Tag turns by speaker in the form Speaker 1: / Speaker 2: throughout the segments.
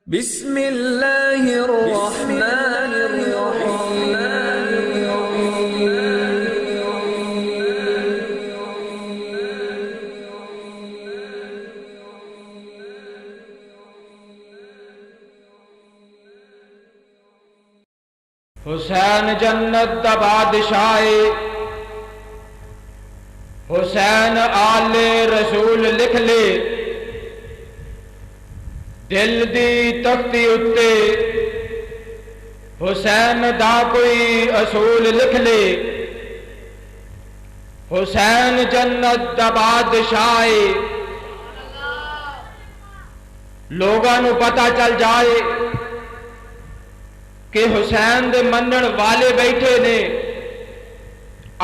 Speaker 1: بسم اللہ الرحمن الرحیم
Speaker 2: حسین جنت دا بادشاہ، حسین آل رسول لکھ لے دل دی تختی اتے، حسین دا کوئی اصول لکھ لے، حسین جنت دا بادشاہ، لوگاں نو پتہ چل جائے کہ حسین دے منن والے بیٹھے نے،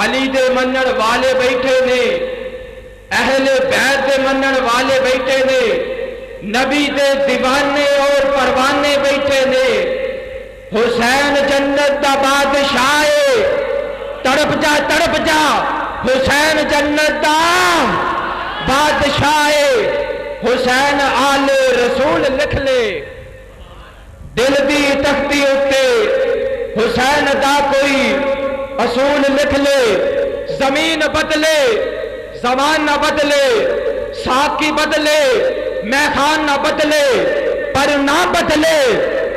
Speaker 2: علی دے منن والے بیٹھے نے، اہل بیت دے منن والے بیٹھے نے، نبی دے دیوانے اور پروانے بیٹھے نے۔ حسین جنت دا بادشاہ، تڑپ جا حسین جنت دا بادشاہ، حسین آل رسول لکھ لے دل دی تختی اتے، حسین دا کوئی اصول لکھ لے، زمین بدلے زمان نہ بدلے، ساقی بدلے میخان نہ بدلے، پر نہ بدلے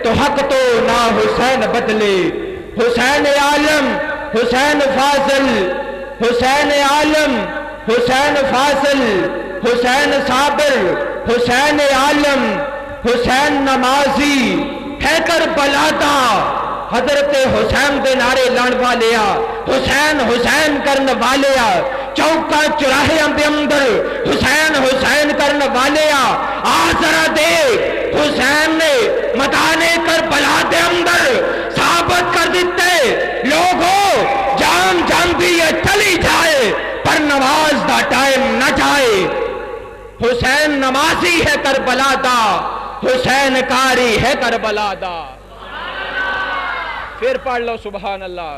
Speaker 2: تو حق تو نہ حسین بدلے۔ حسین عالم حسین فاضل، حسین عالم حسین فاضل، حسین صابر حسین عالم، حسین نمازی ہے کربلا دا، حضرت حسین دے نعرے لان والیا، حسین حسین کرن والیا، چوکا چراہے دے اندر حسین حسین کرن والیا، آ ذرا دیکھ حسین نے میدان کربلا دے اندر ثابت کر دیتے، لوگوں جان جاندی ہے چلی جائے پر نماز دا ٹائم نہ جائے۔ حسین نمازی ہے کربلا دا، حسین کاری ہے کربلا دا۔ پھر پڑھ لو سبحان اللہ۔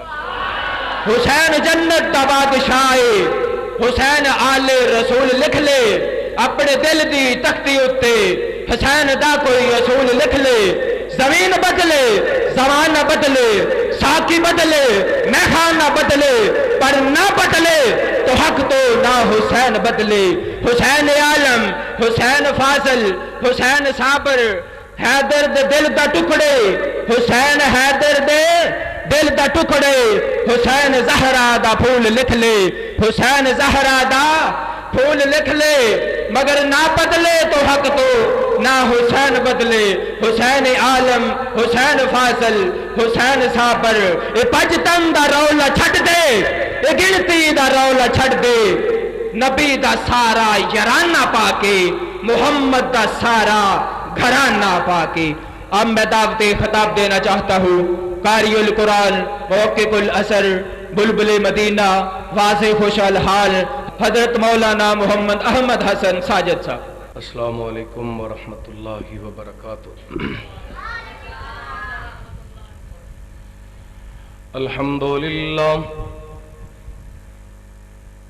Speaker 2: حسین جنت دا بادشاہ، حسین آل رسول لکھ لے اپنے دل دی تختی اتے، حسین دا کوئی رسول لکھ لے، زمین بدلے زمان نہ بدلے، ساقی بدلے میخان نہ بدلے، پر نہ بدلے تو حق تو نہ حسین بدلے۔ حسین عالم حسین فاضل، حسین صابر، حیدر دے دل دا ٹکڑے، حسین حیدر دے دل دا ٹکڑے، حسین زہرا دا پھول لکھ لے، حسین زہرا دا پھول لکھ لے، مگر نہ بدلے تو حق تو نہ حسین بدلے۔ حسین عالم حسین فاضل، حسین صابر، اے پجتن دا رولا چھٹ دے، اے گنتی دا رولا چھٹ دے، نبی دا سارا یارانہ پا کے، محمد دا سارا گھرانہ پا کے۔ اب میں دعوت خطاب دینا چاہتا ہوں قاری القرآن، موقف الاثر، بلبل مدینہ، واضح خوش الحال، حضرت مولانا محمد احمد حسن ساجد صاحب۔
Speaker 3: السلام علیکم ورحمۃ اللہ وبرکاتہ۔ الحمدللہ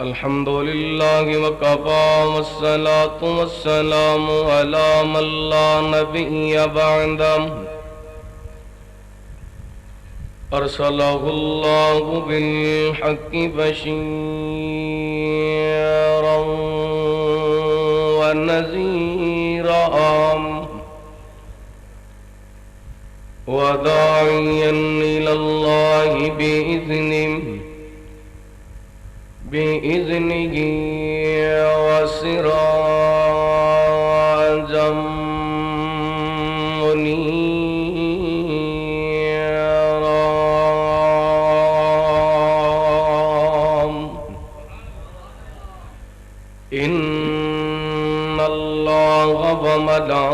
Speaker 3: الحمدللہ وکفی والصلاة والسلام علی من لا نبی بعدہ، ارسلہ اللہ بالحق بشیرا ونذیرا وداعیا الی اللہ بإذنه وسراجا منيرا۔ إن الله وملائكته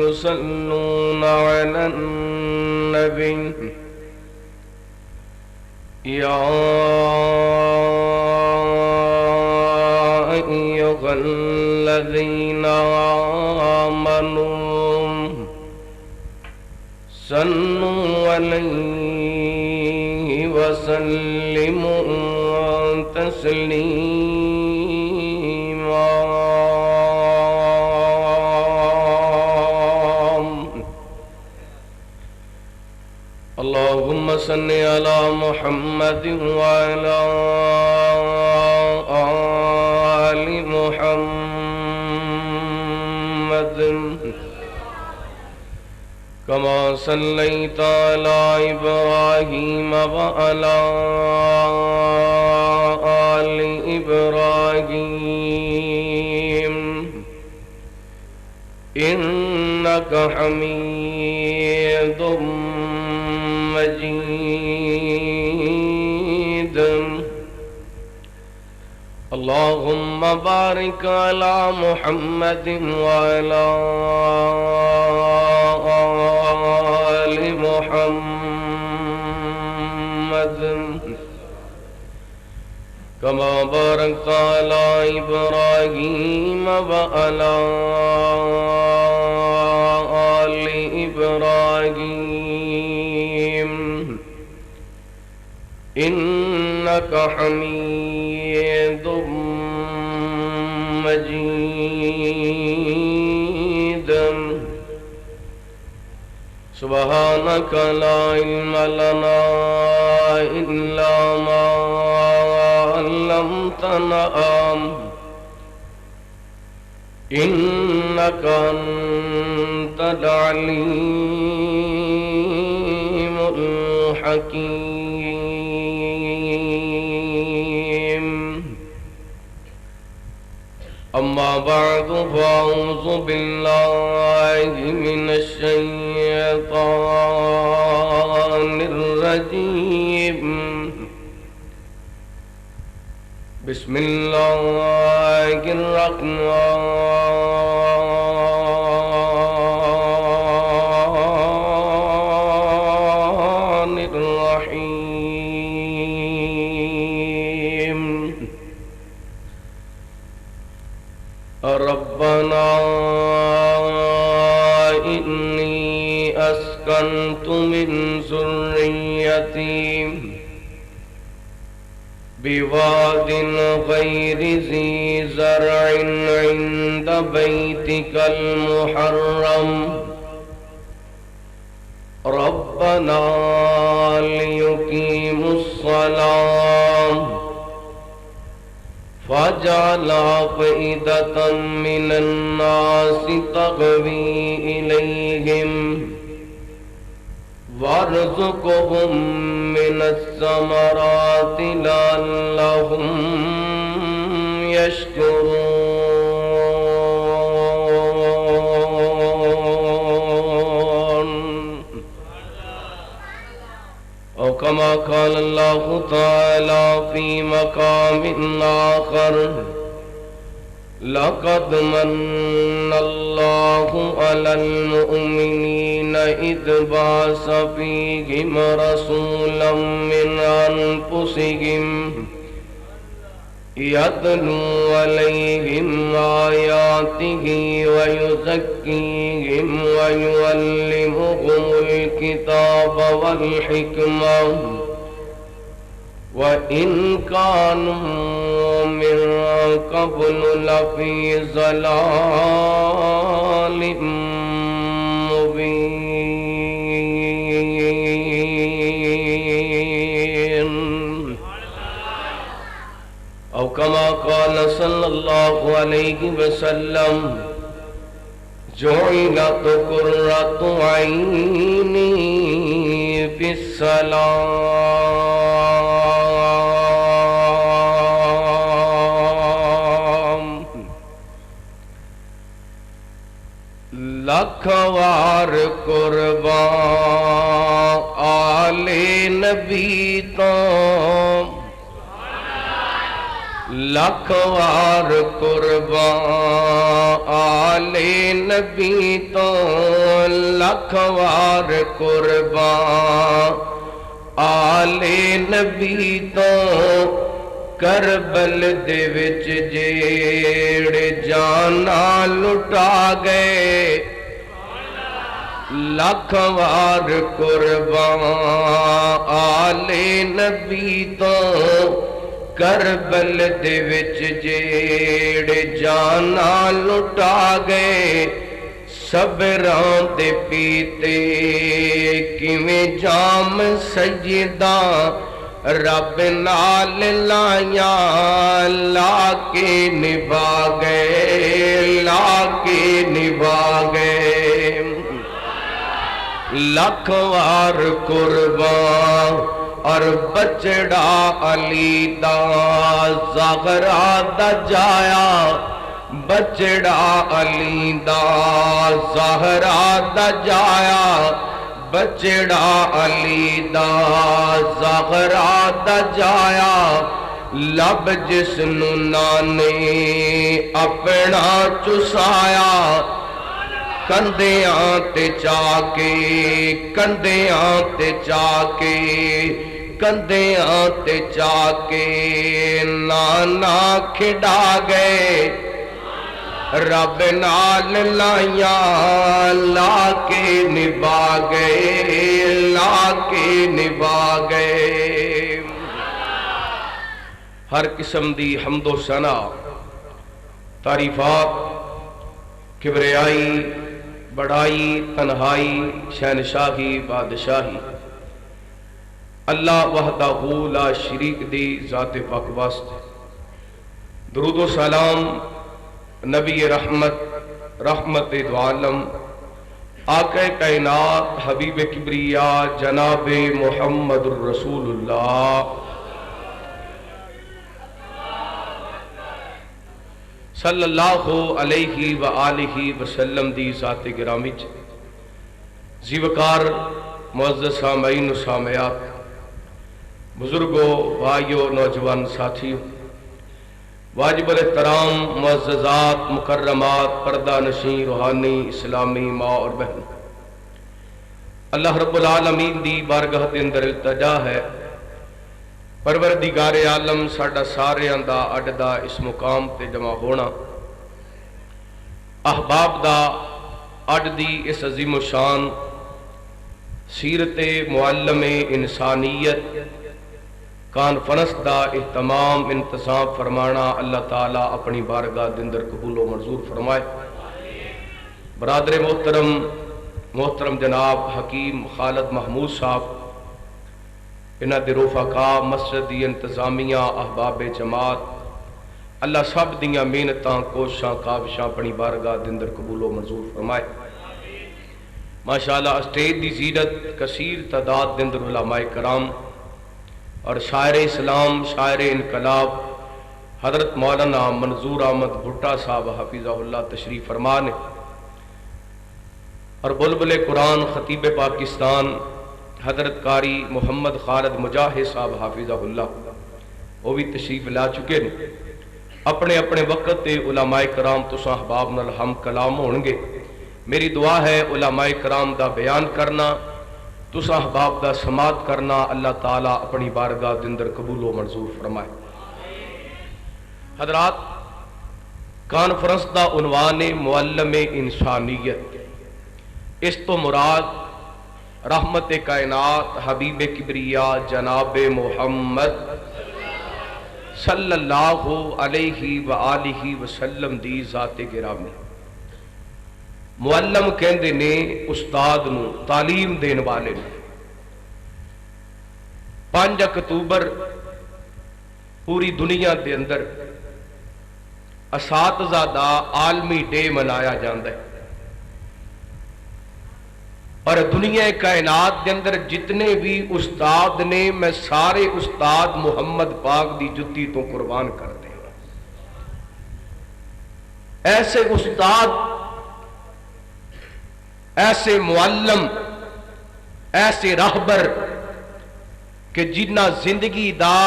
Speaker 3: يصلون على النبي، يا أيها الذين آمنوا صلوا عليه وسلموا تسليما۔ صل على محمد وعلى آل محمد كما صليت على إبراهيم وعلى آل إبراهيم إنك حميد مجيد اللهم بارك على محمد وعلى آل محمد كما باركت على إبراهيم وعلى آل إبراهيم إنك حميد مجيد سبحانك لا علم لنا إلا ما علمتنا إنك أنت العليم الحكيم أما بعد فأعوذ بالله من الشيطان الرجيم بسم الله الرحمن الرحيم ربنا إني أسكنت من ذريتي بواد غير ذي زرع عند بيتك المحرم ربنا ليقيموا الصلاة فاجعل أفئدة من الناس تهوي إليهم وارزقهم من الثمرات لعلهم يشكرون أو كما قال الله تعالى في مقام آخر لقد من الله على المؤمنين إذ بعث فيهم رسولا من أنفسهم يتلو عليهم آياته ويزكيهم ويعلمهم الكتاب والحكمة وإن كانوا من قبل لفي ضلال مبين أو كما قال صلى الله عليه وسلم جعلت قرة عيني في الصلاة لکھوار قربان آل نبی تو لکھوار قربان آل نبی تو لکھوار قربان آل نبی تو کربل دے وچ جیڑے جانا لٹا گئے لکھ وار قربان آل نبی تو کربل دے وچ جیڑے جانا لٹا گئے صبراں دے پیتے کیویں جام سجدہ رب نال لائیاں لا کے نبھا گئے لا کے نبھا گئے لکھ وار قربان اور بچڑا علی دا زغرا دا جایا بچڑا علی دا زہرا دا جایا بچڑا علی دا زغرا دا جایا لب جس نو نانے اپنا چسایا کندیاں تے چاکے کندیاں تے چاکے کندیاں تے چاکے نانا کھڑا گئے رب نال لائیاں لا کے نبھا گئے لا کے نبھا گئے ہر قسم دی حمد و ثنا تعریفات کبریائی بڑائی تنہائی شہنشاہی بادشاہی اللہ وحدہ لا شریک دی ذات پاک واسطے درود و سلام نبی رحمت رحمت دو عالم آقا کائنات حبیب کبریا جناب محمد الرسول اللہ صلی اللہ علیہ وآلہ وسلم دی ذات گرامی زیوکار معزز سامعین و سامعات بزرگوں بھائیوں نوجوان ساتھیوں واجب الاحترام معززات مکرمات پردہ نشین روحانی اسلامی ماں اور بہن اللہ رب العالمین دی بارگاہ دے اندر التجا ہے پروردگار عالم ساڈا ساریاں دا اڈدا اس مقام تے جمع ہونا احباب دا اڈ دی اس عظیم و شان سیرت معلم انسانیت کانفرنس دا اہتمام انتظام فرمانا اللہ تعالیٰ اپنی بارگاہ دے اندر قبول و منظور فرمائے برادر محترم جناب حکیم خالد محمود صاحب انہ دے رفقا مسجد دی انتظامیہ احباب جماعت اللہ سب دیاں محنتاں کوششاں کاوشاں اپنی بارگاہ دے اندر قبول و منظور فرمائے ماشاءاللہ اسٹیج دی زینت کثیر تعداد دے اندر علماء کرام اور شاعر اسلام شاعر انقلاب حضرت مولانا منظور احمد بھٹا صاحب حفظہ اللہ تشریف فرمان اور بلبل قرآن خطیب پاکستان حضرت قاری محمد خالد مجاہد صاحب حافظہ اللہ وہ بھی تشریف لا چکے ہیں اپنے اپنے وقت تے علماء کرام تو صحباب نال ہم کلام ہونگے میری دعا ہے علماء کرام دا بیان کرنا تو صحباب دا سماعت کرنا اللہ تعالیٰ اپنی بارگاہ دے اندر قبول و منظور فرمائے حضرات کانفرنس دا عنوان معلم انسانیت اس تو مراد رحمت کائنات حبیب کبریا جناب محمد صلی اللہ علیہ وآلہ وسلم دی ذات گرامی معلم کہندے نے استاد نو تعلیم دین والے نے 5 اکتوبر پوری دنیا دے اندر اساتذہ دا عالمی ڈے منایا جاندہ ہے اور دنیا کائنات دے اندر جتنے بھی استاد نے میں سارے استاد محمد پاک دی جتی تو قربان کر دیں ایسے استاد ایسے معلم ایسے راہبر کہ جنہ زندگی دا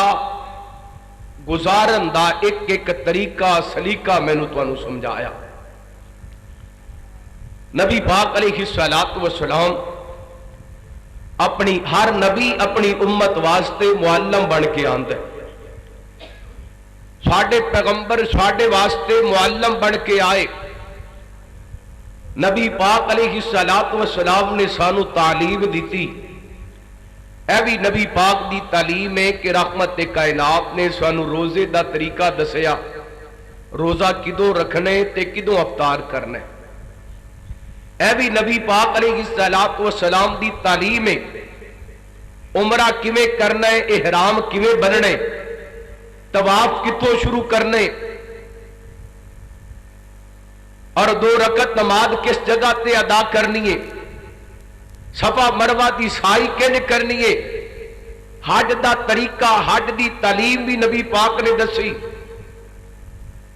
Speaker 3: گزارن دا ایک ایک طریقہ سلیقہ میں نے تو سمجھایا نبی پاک علیہ السلام اپنی ہر نبی اپنی امت واسطے معلم بن کے آندے ساڈے پیغمبر ساڈے واسطے معلم بن کے آئے نبی پاک علیہ السلام نے سانو تعلیم دیتی اے بھی نبی پاک دی تعلیم ہے کہ رحمت کائنات نے سانو روزے دا طریقہ دسیا روزہ کدوں رکھنے تے کدوں افطار کرنے اے بھی نبی پاک علیہ الصلوۃ والسلام دی تعلیم ہے عمرہ کیویں کرنا ہے، احرام کیویں بننا ہے، طواف کتوں شروع کرنے اور 2 رکعت نماز کس جگہ تے ادا کرنی ہے، صفا مروہ دی سائی کنج کرنی ہے، حج دا طریقہ حج دی تعلیم بھی نبی پاک نے دسی،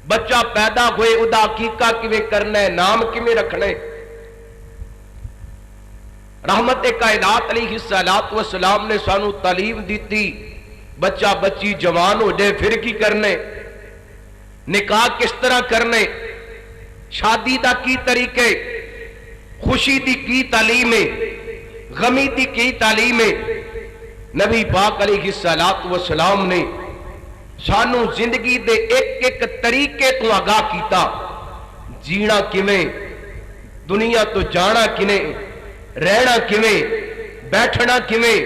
Speaker 3: بچہ پیدا ہوئے ادا عقیقہ کیویں کرنا ہے، نام کیویں رکھنا ہے۔ رحمت کائنات علیہ الصلوۃ والسلام نے سانو تعلیم دیتی، بچہ بچی جوان ہو جائے پھر کی کرنے، نکاح کس طرح کرنے، شادی دا کی طریقے، خوشی دی کی تعلیم ہے، غمی دی کی تعلیم ہے۔ نبی پاک علیہ الصلوۃ والسلام نے سانو زندگی دے ایک ایک طریقے تو آگاہ کیتا، جینا کیویں، دنیا تو جانا کیویں، رہنا کیویں، بیٹھنا کیویں،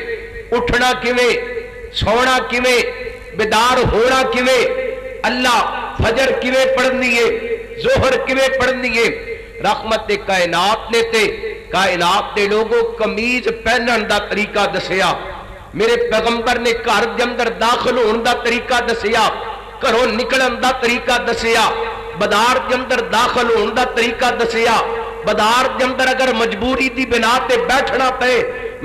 Speaker 3: اٹھنا کیویں، سونا کیویں، بیدار ہونا کیویں، اللہ فجر کیویں پڑھنی ہے، ظہر کیویں پڑھنی ہے۔ رحمت کائنات نے تے کائنات دے لوگوں قمیض پہنن دا طریقہ دسیا، میرے پیغمبر نے گھر دے اندر داخل ہون دا طریقہ دسیا، گھروں نکلن دا طریقہ دسیا، بازار دے اندر داخل ہون دا طریقہ دسیا، بازار دے اندر اگر مجبوری دی بنا تے بیٹھنا پے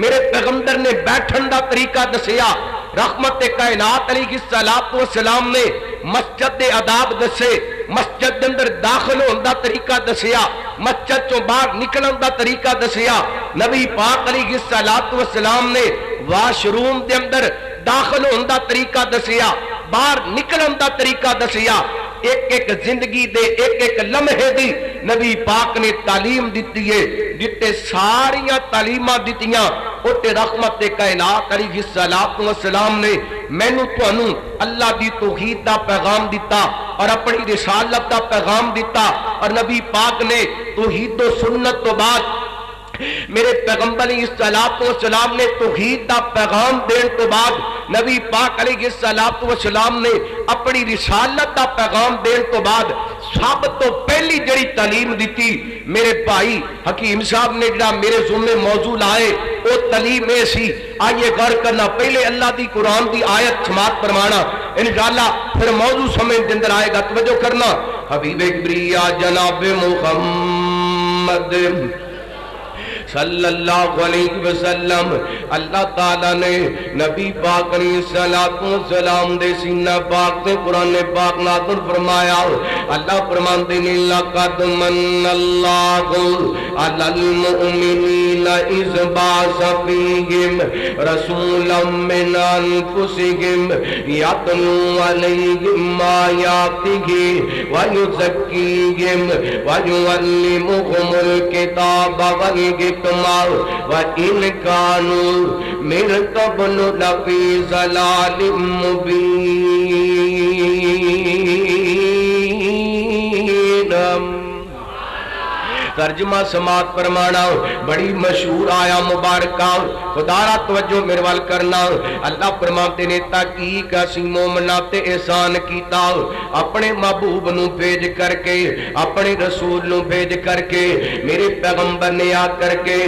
Speaker 3: میرے پیغمبر نے بیٹھن دا طریقہ دسیا۔ رحمت کائنات علیہ الصلوۃ والسلام نے مسجد دے آداب دسے، مسجد دے اندر داخل ہون دا طریقہ دسیا، مسجد چوں باہر نکلن دا طریقہ دسیا۔ نبی پاک علیہ الصلوۃ والسلام نے واش روم دے اندر داخل ہون دا طریقہ دسیا، باہر نکلن دا طریقہ دسیا۔ ایک ایک زندگی دے ایک ایک لمحے دی نبی پاک نے تعلیم دیتی ہے، جتے ساریاں تعلیماں دیتیاں اتے رحمت کائنات علیہ الصلوۃ والسلام نے مینوں تانوں اللہ دی توحید دا پیغام دیتا اور اپنی رسالت دا پیغام دیتا، اور نبی پاک نے توحید و سنت تو بعد میرے پیغمبر علیہ الصلوۃ والسلام نے توحید دا پیغام دین تو بعد نبی پاک علیہ الصلوۃ والسلام نے اپنی رسالت دا پیغام دین تو بعد سب تو پہلی جڑی تعلیم دیتی میرے بھائی حکیم صاحب نے جڑا میرے ذمے موضوع لائے وہ تعلیم ہے سی۔ آئیے غور کرنا، پہلے اللہ دی قرآن دی آیت سماعت فرمانا، انشاءاللہ پھر موضوع سمجھ دے اندر آئے گا، توجہ کرنا۔ حبیب کبریا جناب محمد صلی اللہ علیہ وسلم، اللہ تعالیٰ نے نبی پاک علیہ الصلوۃ والسلام دے سینہ پاک تے قرآن پاک نازل فرمایا۔ اللہ فرماندے نے لقد من اللہ علی المؤمنین اذ بعث فیہم رسولا من انفسہم یتلو علیہم آیاتہ ویزکیہم ویعلمہم الکتاب والحکمہ وَإِنْ كَانُوا مِنْ قَبْلُ لَفِي ضَلَالٍ مُبِينٍ۔ ترجمہ سماعت فرمانا، بڑی مشہور آیا مبارکہ، خدا را توجہ میرے وال کرنا۔ اللہ فرماتے نے تحقیق اسی مومناں تے احسان کیتا، اپنے محبوب نو بھیج کر کے، اپنے رسول نو بھیج کر کے، میرے پیغمبر نے آ کر کے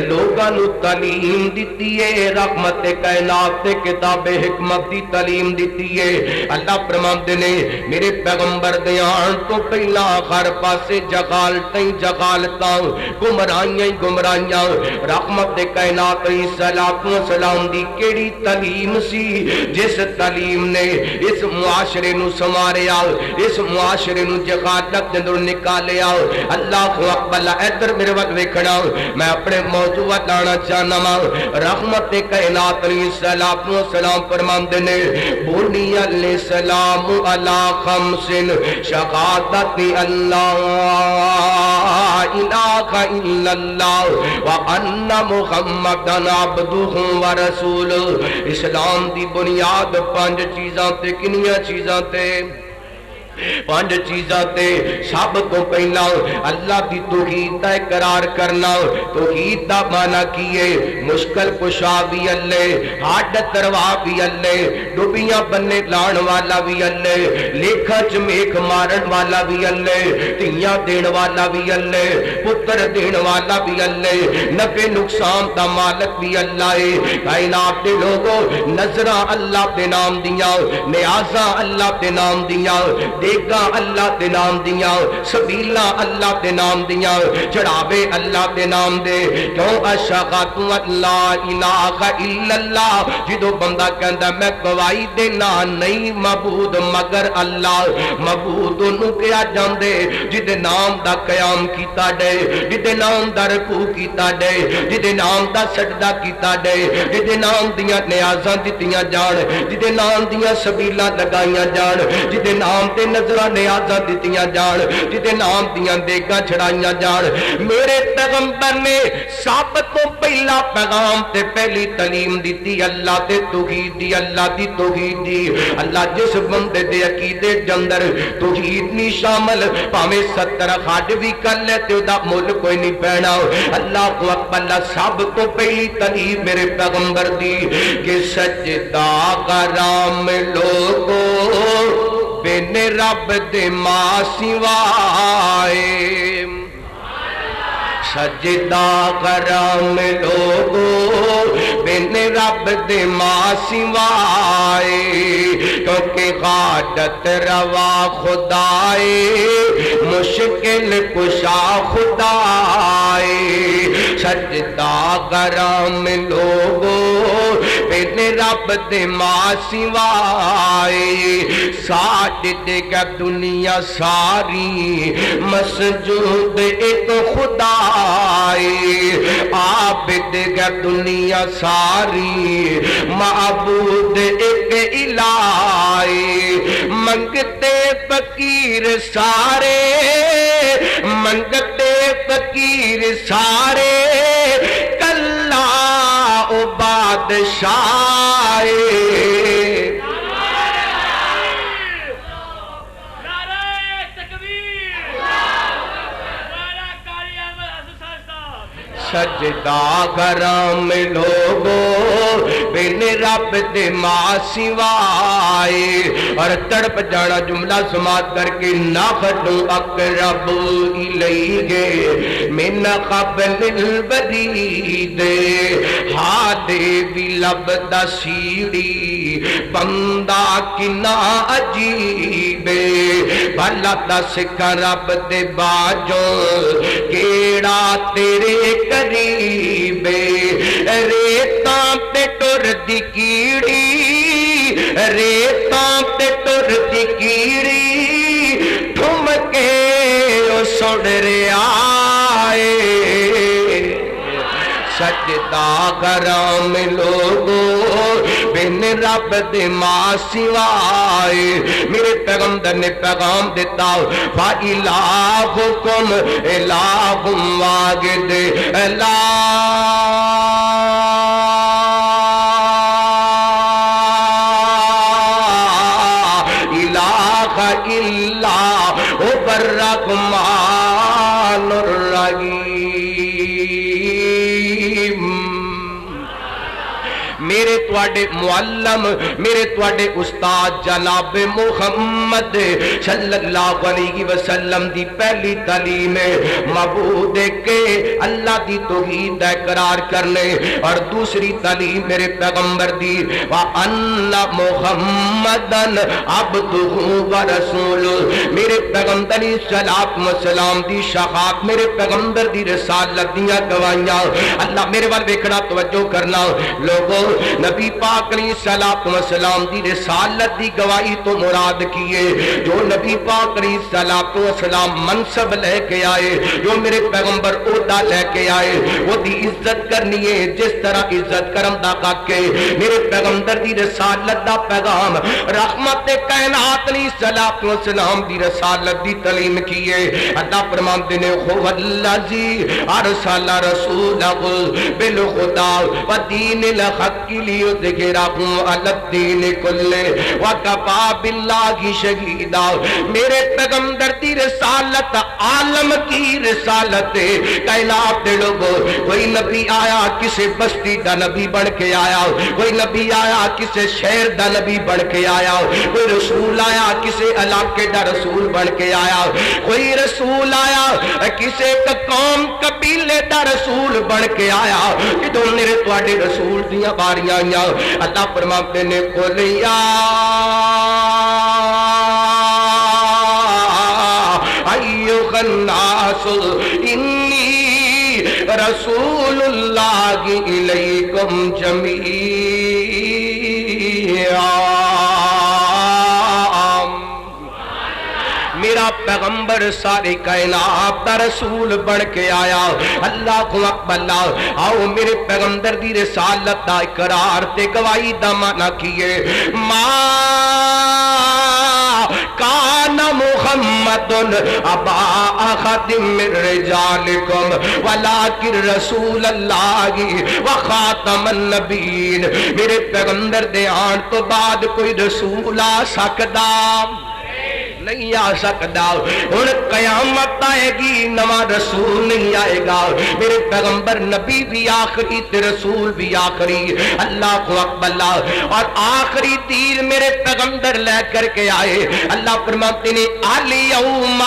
Speaker 3: لوگاں نو تعلیم دیتی ہے، رحمت کائنات تے کتاب حکمت دی تعلیم دیتی ہے۔ اللہ فرماتے نے میرے پیغمبر دے آن تو پہلا ہر پاسے جغالتیں جغال گمراہیاں گمراہیاں، رحمت کائنات علیہ الصلوۃ والسلام دی کیڑی تعلیم سی جس تعلیم نے اس معاشرے نو سنواریا، اس معاشرے نو جہالت دے اندر نکالیا۔ اللہ اکبر، ادھر میرے وقت ویکھنا، میں اپنے موضوع لانا چاہنا وا۔ رحمت کائنات علیہ الصلوۃ والسلام فرماندے نے بنی الاسلام علی خمس شہادت اللہ الہ الا اللہ وان محمدن عبدہ ورسولہ۔ اسلام دی بنیاد 5 چیزاں تے، کنیاں چیزاں تے؟ پانچ چیزاں تے سب تو پہلا اللہ دی توحید دا اقرار کرنا. توحید دا معنی کیے مشکل کشا بھی اللہ, حاجت روا بھی اللہ, ڈوبیاں بننے لان والا بھی اللہ, لیکھا چمیک مارن والا بھی اللہ, تیاں دین والا بھی اللہ, پتر دین والا بھی اللہ, نفع نقصان دا مالک بھی اللہ ہے. کائنات دے لوگوں نظرہ اللہ دے نام دیاں, نیازاں اللہ دے نام دیاں, دیگا اللہ دے نام دیاں, سبیلہ اللہ دے نام دیاں, چڑھاوے اللہ دے نام دے. کیوں اشہد ان لا الہ الا اللہ, جدو بندہ کہندا میں گواہی دینا نہیں معبود مگر اللہ. معبود انہوں کیا جاندے جدے نام دا قیام کیتا دے, جدے نام دا رکوع کیتا دے, جدے نام دا سجدہ کیتا دے, جدے نام دیاں نیازاں دتیاں جان, جدے نام دیاں سبیلاں لگائیاں جان, جدے نام تے نظراں نیازاں دتیاں جان, جدے نام دیاں دیگاں چھڑائیاں جان. میرے پیغمبر نے سب تو پہلا پیغام تے پہلی تعلیم دیتی اللہ تے توحید دی, اللہ دی توحید دی. اللہ جس بندے دے عقیدے جندر توحید نہیں شامل پاویں 70 خاج بھی کر لے تے دا مول کوئی نہیں پینا. اللہ کو اکبر. سب تو پہلی تعلیم میرے پیغمبر دی کہ سجدہ کرام لوگو بن رب دے ماں سوائے, سجدہ کرام لوگو بن رب دے ماں سوائے, کیونکہ غادت روا خدائے مشکل کشا خدائے. سجدہ کرام لوگو بن رب دے ماں سوائے, ساٹھ دے گا دنیا ساری مسجود ایک خدا, عابد گا دنیا ساری معبود ایک الہ. منگتے فقیر سارے, منگتے فقیر سارے, کلا او بادشاہ. سجدہ کرام لوگو بن رب دے ماں سوائے. اور تڑپ جانا جملہ سماعت کر کے ناخدوں اقرب الیہ من قبل البدید, ہادے بھی لب دا سیڑی بندہ کنا عجیب. بھلا دس کا رب دے باجوں کیڑا تیرے قریب, ریتاں تے ٹر دی کیڑی, ریتاں تے ٹر دی کیڑی, ٹھم کے او سڑ رہا ہے. سجدہ کرام لوگو بن رب دے ماں سوائے. میرے پیغمبر نے پیغام دیتا فَإِلَٰهُكُمْ إِلَٰهٌ وَاحِدٌ لا إِلَٰهَ إِلَّا هُوَ الرَّحْمَٰنُ الرَّحِيمُ. میرے تواڈے معلم, میرے تواڈے استاد جناب محمد صلی اللہ علیہ وسلم دی پہلی تعلیم معبود کے اللہ دی توحید دا اقرار کرنے, اور دوسری تعلیم میرے پیغمبر دی وَأَنَّ مُحَمَّدًا عَبْدُهُ وَرَسُولُهُ. میرے پیغمبر علیہ الصلوۃ والسلام دی شفاعت, میرے پیغمبر دی رسالت دیاں گواہیاں. اللہ میرے وال ویکھنا توجہ کرنا لوگوں, نبی پاک علیہ الصلوۃ والسلام دی رسالت دی گواہی تو مراد کیے جو نبی پاک علیہ الصلوۃ والسلام منصب لے کے آئے, جو میرے پیغمبر عہدہ لے کے آئے, وہ دی عزت کرنی ہے جس طرح عزت کرم دا کے میرے پیغمبر دی رسالت دا پیغام رحمت کائنات علیہ الصلوۃ والسلام دی رسالت دی تعلیم کیے. اللہ فرماتے ہیں هو الذی ارسل رسولہ بالہدی ودین الحق لِيُظْهِرَهُ عَلَى الدِّينِ كُلِّهِ وَكَفَى بِاللَّهِ شَهِيدًا۔ میرے پیغمبر دی رسالت عالم کی رسالت ہے، کائنات دے لوگوں، کوئی نبی آیا کسے بستی دا نبی بن کے آیا، کوئی نبی آیا کسے شہر دا نبی بن کے آیا، کوئی رسول آیا کسے علاقے دا رسول بن کے آیا، کوئی رسول آیا کسے قوم قبیلے دا رسول بن کے آیا۔ جدوں میرے تواڈے رسول دیاں باریاں آئیاں، اللہ فرماتے نے قُلْ يَا أَيُّهَا النَّاسُ إِنِّي رَسُولُ اللَّهِ إِلَيْكُمْ جَمِيعًا۔ میرا پیغمبر ساری کائنات دا رسول بن کے آیا۔ اللہ اکبر، آؤ میرے پیغمبر دی رسالت دا اقرار تے گواہی دا معنی کیے۔ ما کان محمد ابا احد من رجالکم ولکن رسول اللہ وخاتم النبیین۔ میرے پیغمبر دے آن تو بعد کوئی رسول آ سکدا نہیں آ سکتا، ہن قیامت آئے گی نواں رسول نہیں آئے گا۔ میرے پیغمبر نبی بھی آخری تے رسول بھی آخری، اللہ اکبر، اور آخری تیر میرے پیغمبر لے کر کے آئے۔ اللہ فرماتے ہیں الیوم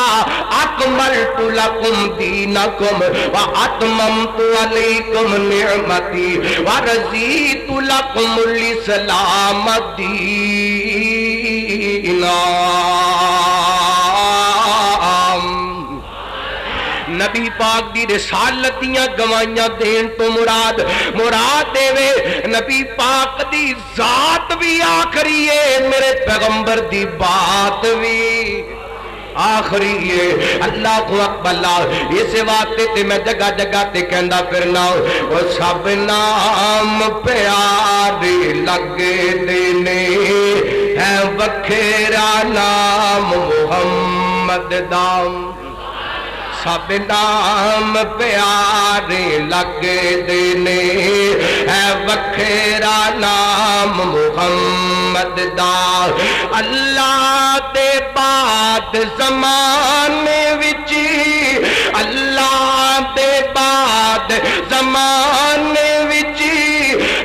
Speaker 3: اکملت لکم دینکم واتممت علیکم نعمتی ورضیت لکم الاسلام دینا۔ نبی پاک دی رسالتیاں گوائیاں دین تو مراد دے وے نبی پاک دی ذات بھی آخری ہے، میرے پیغمبر دی بات بھی آخری ہے۔ اللہ اکبر، اس واسطے تے میں جگہ جگہ تے کہندا پھرنا، او سب نام پیارے لگے دینے ہے وکھرا نام محمد دام۔ سب نام پیارے لگے دینے ہے وکھرا نام محمد دا۔ اللہ دے بعد زمانے وچی، اللہ دے بعد زمانے وچی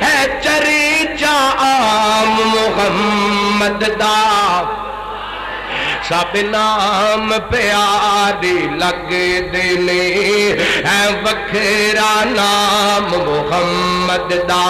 Speaker 3: ہے چریچا عام محمد دا۔ سب نام پیارے لگے دینے ہے وکھرا نام محمد دا۔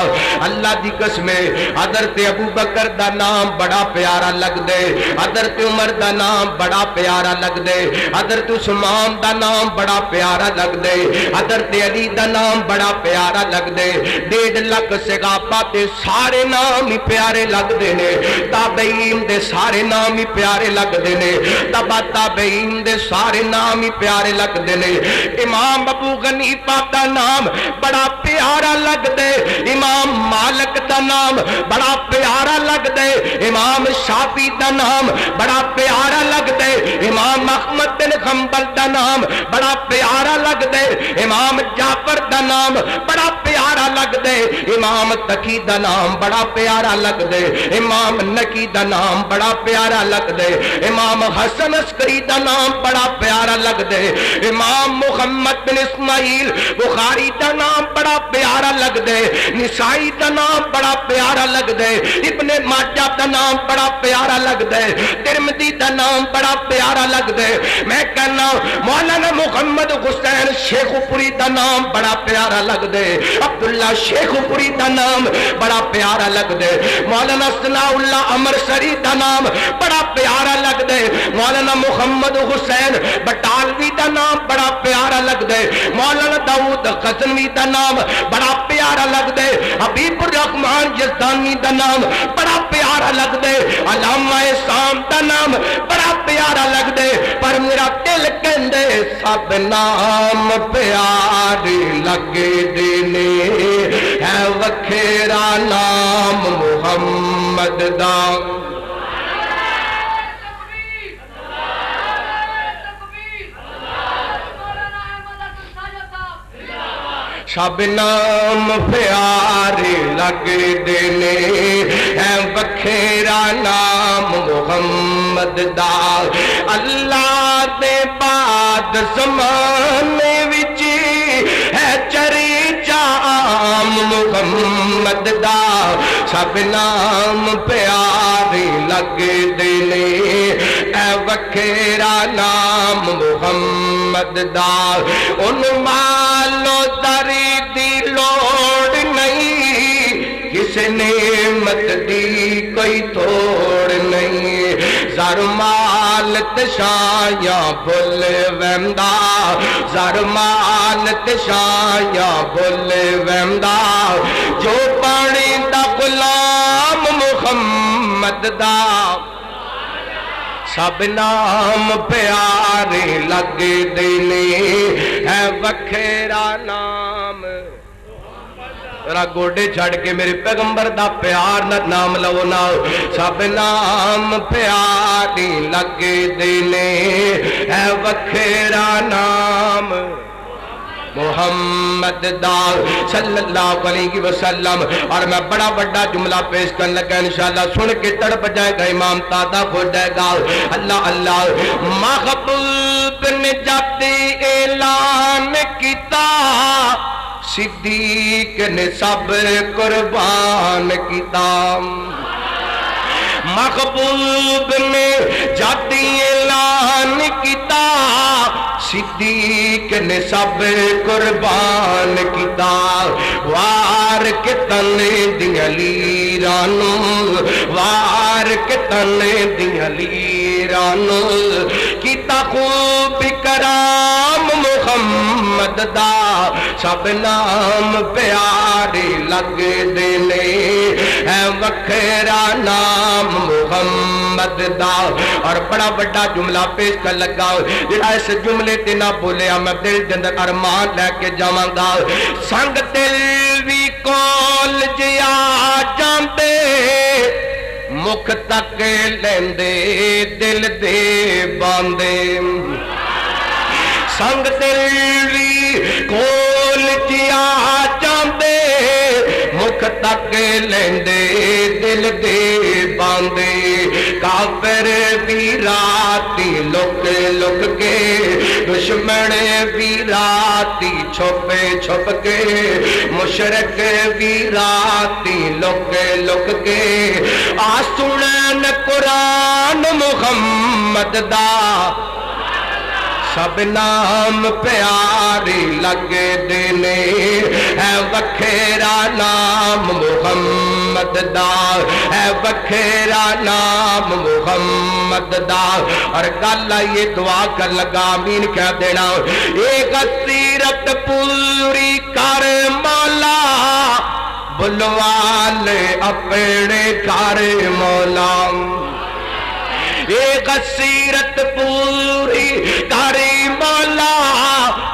Speaker 3: اللہ دی قسم حضرت ابو بکر دا نام بڑا پیارا لگ دے، حضرت عمر دا نام بڑا پیارا لگ دے، حضرت عثمان دا نام بڑا پیارا لگ دے، حضرت علی دا نام بڑا پیارا لگ دے۔ 1.5 لاکھ صحابہ تے سارے نام ہی پیارے لگ دے نے، تابعین دے سارے نام ہی پیارے لگ دے نے، تبا تابعین دے سارے نام ہی پیارے لگ دے نے۔ امام ابو حنیفہ دا نام بڑا پیارا لگ دے، امام مالک دا نام بڑا پیارا لگ دے، امام شافعی دا نام بڑا پیارا لگ دے، امام احمد بن حنبل دا نام بڑا پیارا لگ دے، امام جعفر دا نام بڑا پیارا لگ دے، امام تقی دا نام بڑا پیارا لگ دے، امام نقی دا نام بڑا پیارا لگ دے، امام حسن عسکری دا نام بڑا پیارا لگ دے، امام محمد بن اسماعیل بخاری دا نام بڑا پیارا لگ دے، نسائی دا نام بڑا پیارا لگ دے، ابن ماجہ دا نام بڑا پیارا لگ دے، ترمذی دا نام بڑا پیارا لگ دے۔ میں کہنا مولانا محمد حسین شیخ پوری دا نام بڑا پیارا لگ دے، عبداللہ شیخ پوری دا نام بڑا پیارا لگ دے، مولانا ثناء اللہ امرسری دا نام بڑا پیارا لگ دے، مولانا محمد حسین بٹالوی دا نام بڑا پیارا لگ دے، مولانا داؤد غزنوی دا نام بڑا پیارا لگ دے، حبیب الرحمن یزدانی دا نام بڑا پیارا لگ دے، علامہ اسام دا نام بڑا پیارا لگ دے، پر میرا دل کہندے سب نام پیارے لگے دینے ہے وکھرا نام محمد دا۔ سب نام پیارے لگدے نے ہے بکھیرا نام محمد دا اللہ دے بعد زمانے وچ ہے چریچا عام محمد دا سب نام پیارے لگدے نے اے بکھیرا نام محمد دا ان مالو دری دی لوڑ نہیں کس نعمت دی کوئی توڑ نہیں زر مال تشایاں بھل ویندا زر مال تشایاں بھل ویندا جو پانی دا غلام محمد دا سب نام پیارے لگدے نے ہے وکھیرا نام ذرا گوڑے چھڑ کے میرے پیغمبر دا پیار نہ نام لو نا سب نام پیارے لگدے نے ہے وکھیرا نام محمد دا صلی اللہ علیہ وسلم اور میں بڑا بڑا جملہ پیش کرنے لگا انشاءاللہ سن کے تڑپ جائے گا امام تادا ہو جائے گا اللہ اللہ محبوب نے جاتی اعلان کیتا صدیق نے سب قربان کیتا محبوب نے جاتی اعلان کیتا صدیق نے سب قربان کیتا وار کے تنے دیاں لیرانوں وار کے تنے دیاں لیرانوں کیتا خوب کرام محمد دا سب نام پیارے لگدے نے ہے وکھرا نام محمد دا اور بڑا بڑا جملہ پیش کر لگا جڑا اس جملے تے نہ بولیا میں دل دے اندر ارمان لے کے جاواں گا سنگ دل وی کول جیا جاندے مکھ تک لیندے دل دے باندے سنگ دل وی کول جیا جاندے مکھ تک لیندے دل دے باندے کافر بھی راتی لک لک کے دشمن بھی راتی چھپ چھپ کے مشرک بھی راتی لک لک کے آسنن قرآن محمد دا سب نام پیارے لگدے نے ہے وکھرا نام محمد دا ہے وکھرا نام محمد دا اور گل یہ دعا کر لگا آمین کہہ دینا ایک سیرت پوری کر مولا بلوال اپنے کر مولا ایک سیرت پوری کری مولا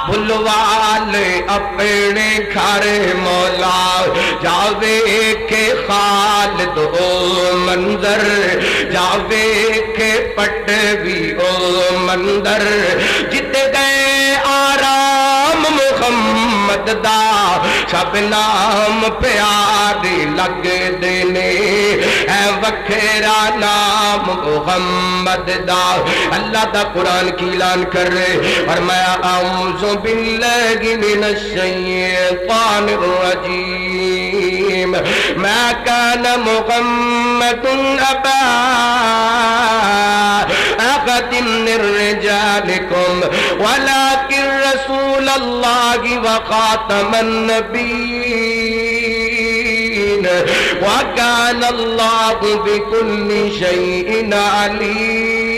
Speaker 3: بلوال اپنے گھر مولا جاوے کے خالد او منظر جاوے کے پٹوی او منظر جت گئے آرام محمد دا سب نام پیارے لگدے نے ہے وکھرا نام محمد دا اللہ دا قرآن کی اعلان کر رہے اور میں اعوذ باللہ من الشیطان الرجیم ما کان محمد ابا احد من رجالکم ولکن رسول اللہ وخاتم النبیین وَكَانَ اللَّهُ بِكُلِّ شَيْءٍ عَلِيمًا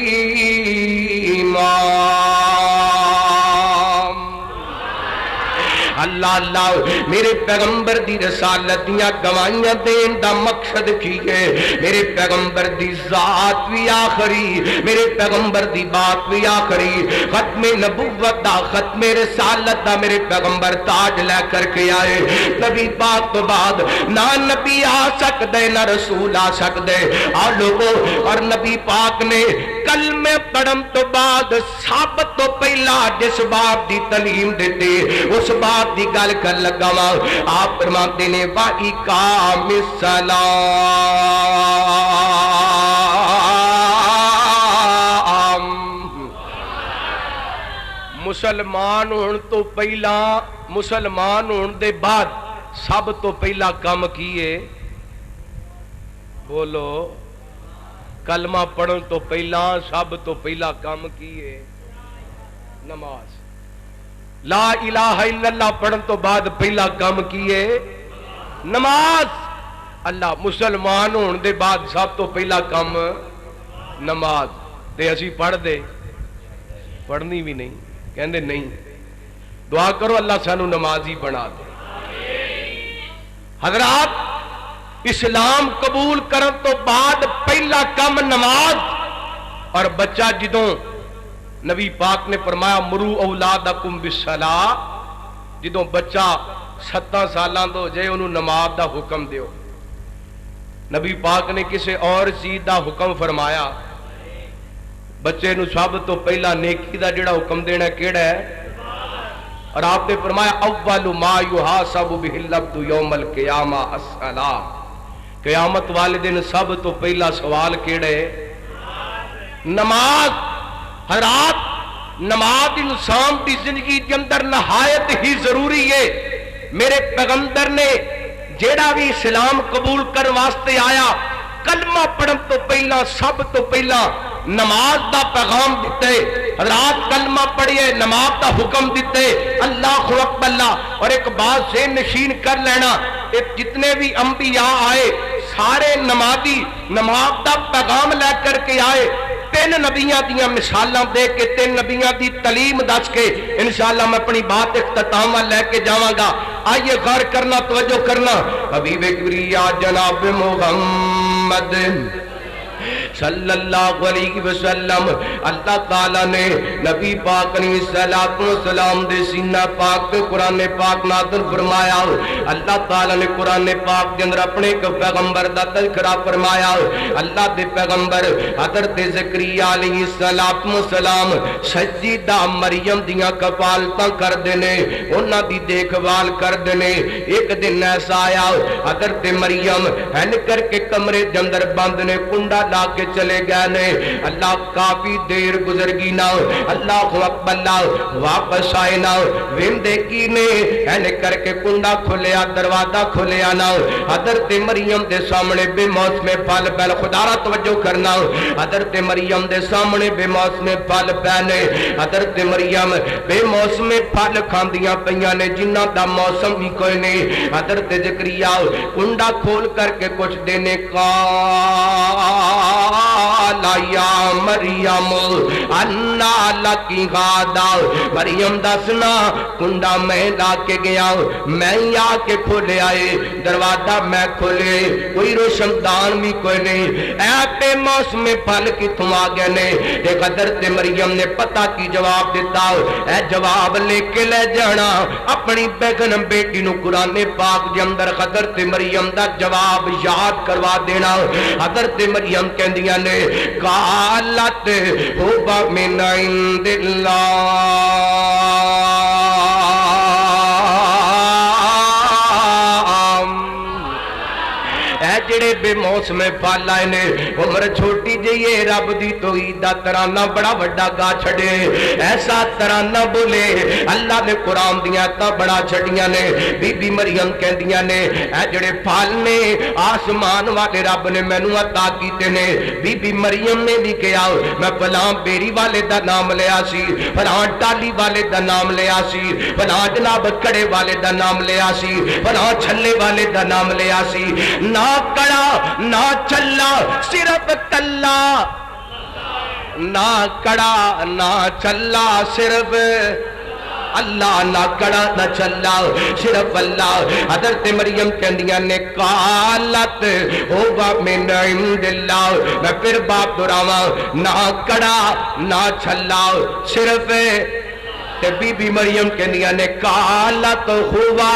Speaker 3: اللہ اللہ میرے پیغمبر دی رسالت دیاں گواہیاں دین دا مقصد کی ہے میرے پیغمبر دی ذات بھی آخری میرے پیغمبر دی بات بھی آخری ختم نبوت دا ختم رسالت دا میرے پیغمبر تاج لے کر کے آئے نبی پاک تو بعد نہ نبی آ سکدے نہ رسول آ سکدے اور لوگوں اور نبی پاک نے کلمے پڑھن تو بعد سب تو پہلا جس باپ دی تعلیم دیتے اس باپ دی گل کر لگا وا آپ فرماتے نے وَإِقَامِ الصَّلَاةِ مسلمان ہون تو پہلا مسلمان ہون دے بعد سب تو پہلا کام کیے بولو کلمہ پڑھن تو پہلا سب تو پہلا کام کیے نماز لا الہ الا اللہ پڑھن تو بعد پہلا کام کیے نماز اللہ مسلمان ہون دے بعد سب تو پہلا کام نماز تے اسی پڑھ دے پڑھنی بھی نہیں کہندے نہیں دعا کرو اللہ سانو نمازی بنا دے حضرات اسلام قبول کرن تو بعد پہلا کم نماز اور بچہ جدوں نبی پاک نے فرمایا مرو اولادکم بالصلاۃ جدوں بچہ 7 سالاں دا ہو جائے انہوں نماز دا حکم دیو نبی پاک نے کسی اور چیز دا حکم فرمایا بچے نو سب تو پہلا نیکی دا جڑا حکم دینا کیڑا ہے اور آپ نے فرمایا اول ما یحاسب بہ العبد یوم القیامہ الصلاۃ قیامت والے دن سب تو پہلا سوال کیڑے نماز حضرات نماز انسان کی زندگی کے اندر نہایت ہی ضروری ہے میرے پیغمبر نے جیڑا بھی اسلام قبول کر واسطے آیا کلمہ پڑھن تو پہلا سب تو پہلا نماز دا پیغام دیتے حضرات کلمہ پڑھیے نماز دا حکم دیتے اللہ اکبر اللہ اور ایک بات سے نشین کر لینا جتنے بھی انبیاء آئے سارے نمازی نماز دا پیغام لے کر کے آئے 3 نبیاں دیاں مثالاں دے کے 3 نبیاں دی تعلیم دس کے انشاءاللہ میں اپنی بات اختتام لے کے جاواں گا آئیے غور کرنا توجہ کرنا حبیب کبریا جناب محمد صلی اللہ علیہ وسلم اللہ تعالیٰ نے نبی پاک علیہ السلام دے سینہ پاک پہ قرآن پاک نازل فرمایا اللہ تعالیٰ نے قرآن پاک کے اندر اپنے ایک پیغمبر دا تذکرہ فرمایا اللہ دے پیغمبر حضرت زکریا علیہ السلام سجدہ مریم دیاں کفالتاں کر دینے انہاں دی دیکھ بھال کر دینے ایک دن ایسا آیا حضرت مریم ہن کر کے کمرے دے اندر بند نے کنڈا لا کے چلے گئے نے اللہ کافی دیر گزر گی نا اللہ اکبر اللہ واپس آئے نا ویندے کی نے اینے کر کے کنڈا کھولیا دروازہ کھولیا نا حضرت مریم دے سامنے بے موسم پھل پہل خدا را توجہ کرنا حضرت مریم دے سامنے بے موسم پھل پہنے حضرت مریم بے موسم پھل کھاندیاں پیاں نے جنہ دا موسم بھی کوئی نہیں حضرت زکریا کنڈا کھول کر کے کچھ دینے کا یا مریم انا لکی غادا مریم دسنا کنڈا میں لا کے گیا میں یا کے کھولے آئے دروازہ میں کھولے کوئی روشن دان بھی کوئی نہیں اے پہ موسم پھل کی تم آگے نے ایک حضرت مریم نے پتہ کی جواب دیتا اے جواب لے کے لے جانا اپنی بیگن بیٹی نو قرآن پاک دے اندر حضرت مریم دا جواب یاد کروا دینا حضرت مریم کہندیاں نے قالت هو من عند اللہ جڑے بے موسم پھل آئے نے عمر چھوٹی جئیے رب دی توحید دا ترانہ بڑا بڑا گا چھڑے ایسا ترانہ بولے اللہ نے قرآن دیا تا بڑا چھڑیاں نے بی بی مریم کہندیاں نے اے جڑے پھل نے آسمان والے رب نے مینوں عطا کیتے نے بی بی مریم نے بھی کہا میں فلاں بیری والے دا نام لیا سی فلاں ٹالی والے دا نام لیا سی فلاں جناب کڑے والے دا نام لیا سی فلاں چھلے والے دا نام لیا سی نہ کڑا نہ چلا صرف کلا نہ کڑا نہ چلا صرف اللہ نہ کڑا نہ چلا صرف اللہ حضرت مریم کہندیاں نے قالت ہوگا من عند اللہ میں پھر باپ دراواں نہ کڑا نہ چلا صرف تے بی بی مریم کہندیاں نے قالت ہوا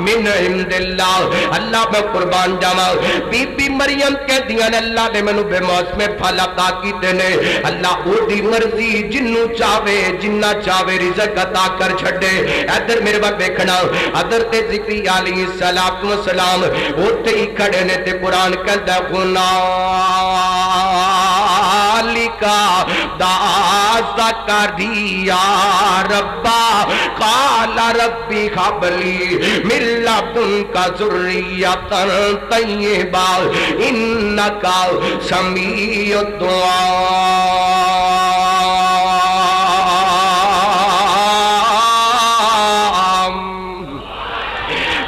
Speaker 3: من عند اللہ، اللہ میں قربان جاواں، بی بی مریم کہندیاں نے اللہ نے مینوں بے موسم پھل عطا کیتے نے، اللہ او دی مرضی جنوں چاہے جنہ چاہے رزق عطا کر چھڈے۔ ادھر میرے بات دیکھنا، حضرت زکریا علیہ السلام اوتھے ہی کھڑے نے تے قرآن کہندا لکا دا زکریا ربا قال ربی ہب لی من لدنک ذریۃ طیبہ انک سمیع الدعاء۔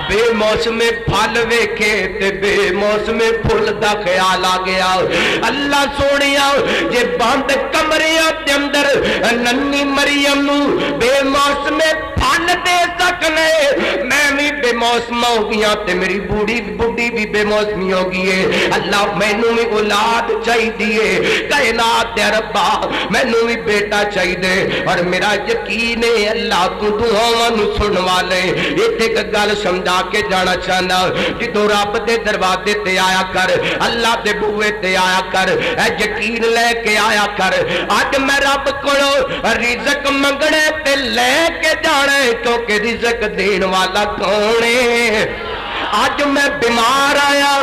Speaker 3: بے موسم پھل ویکھے تے بے موسم پھل دا خیال آ گیا، اللہ سونیا جے بند کمریاں دے اندر ننی مریم نو بے موسم پھل دے سکنے، میں بھی بے موسم ہو گیا تے میری بوڑھی بھی بے موسمی ہو گئی ہے، اللہ مینوں بھی اولاد چاہیے، کائنات دے ربا مینوں بھی بیٹا چاہیے، اور میرا یقین ہے اللہ تو دعاواں نو سن والے۔ ایتھے ایک گل سمجھا کے جانا چاہنا، جدوں رب دے دروازے تے آیا کر، اللہ دے بوئے تے آیا کر، اے یقین لے کے آیا کر، اج میں رب کولوں رزق منگنے تے لے کے جانا، کیونکہ رزق دین والا کون ہے۔ آج میں بیمار آیا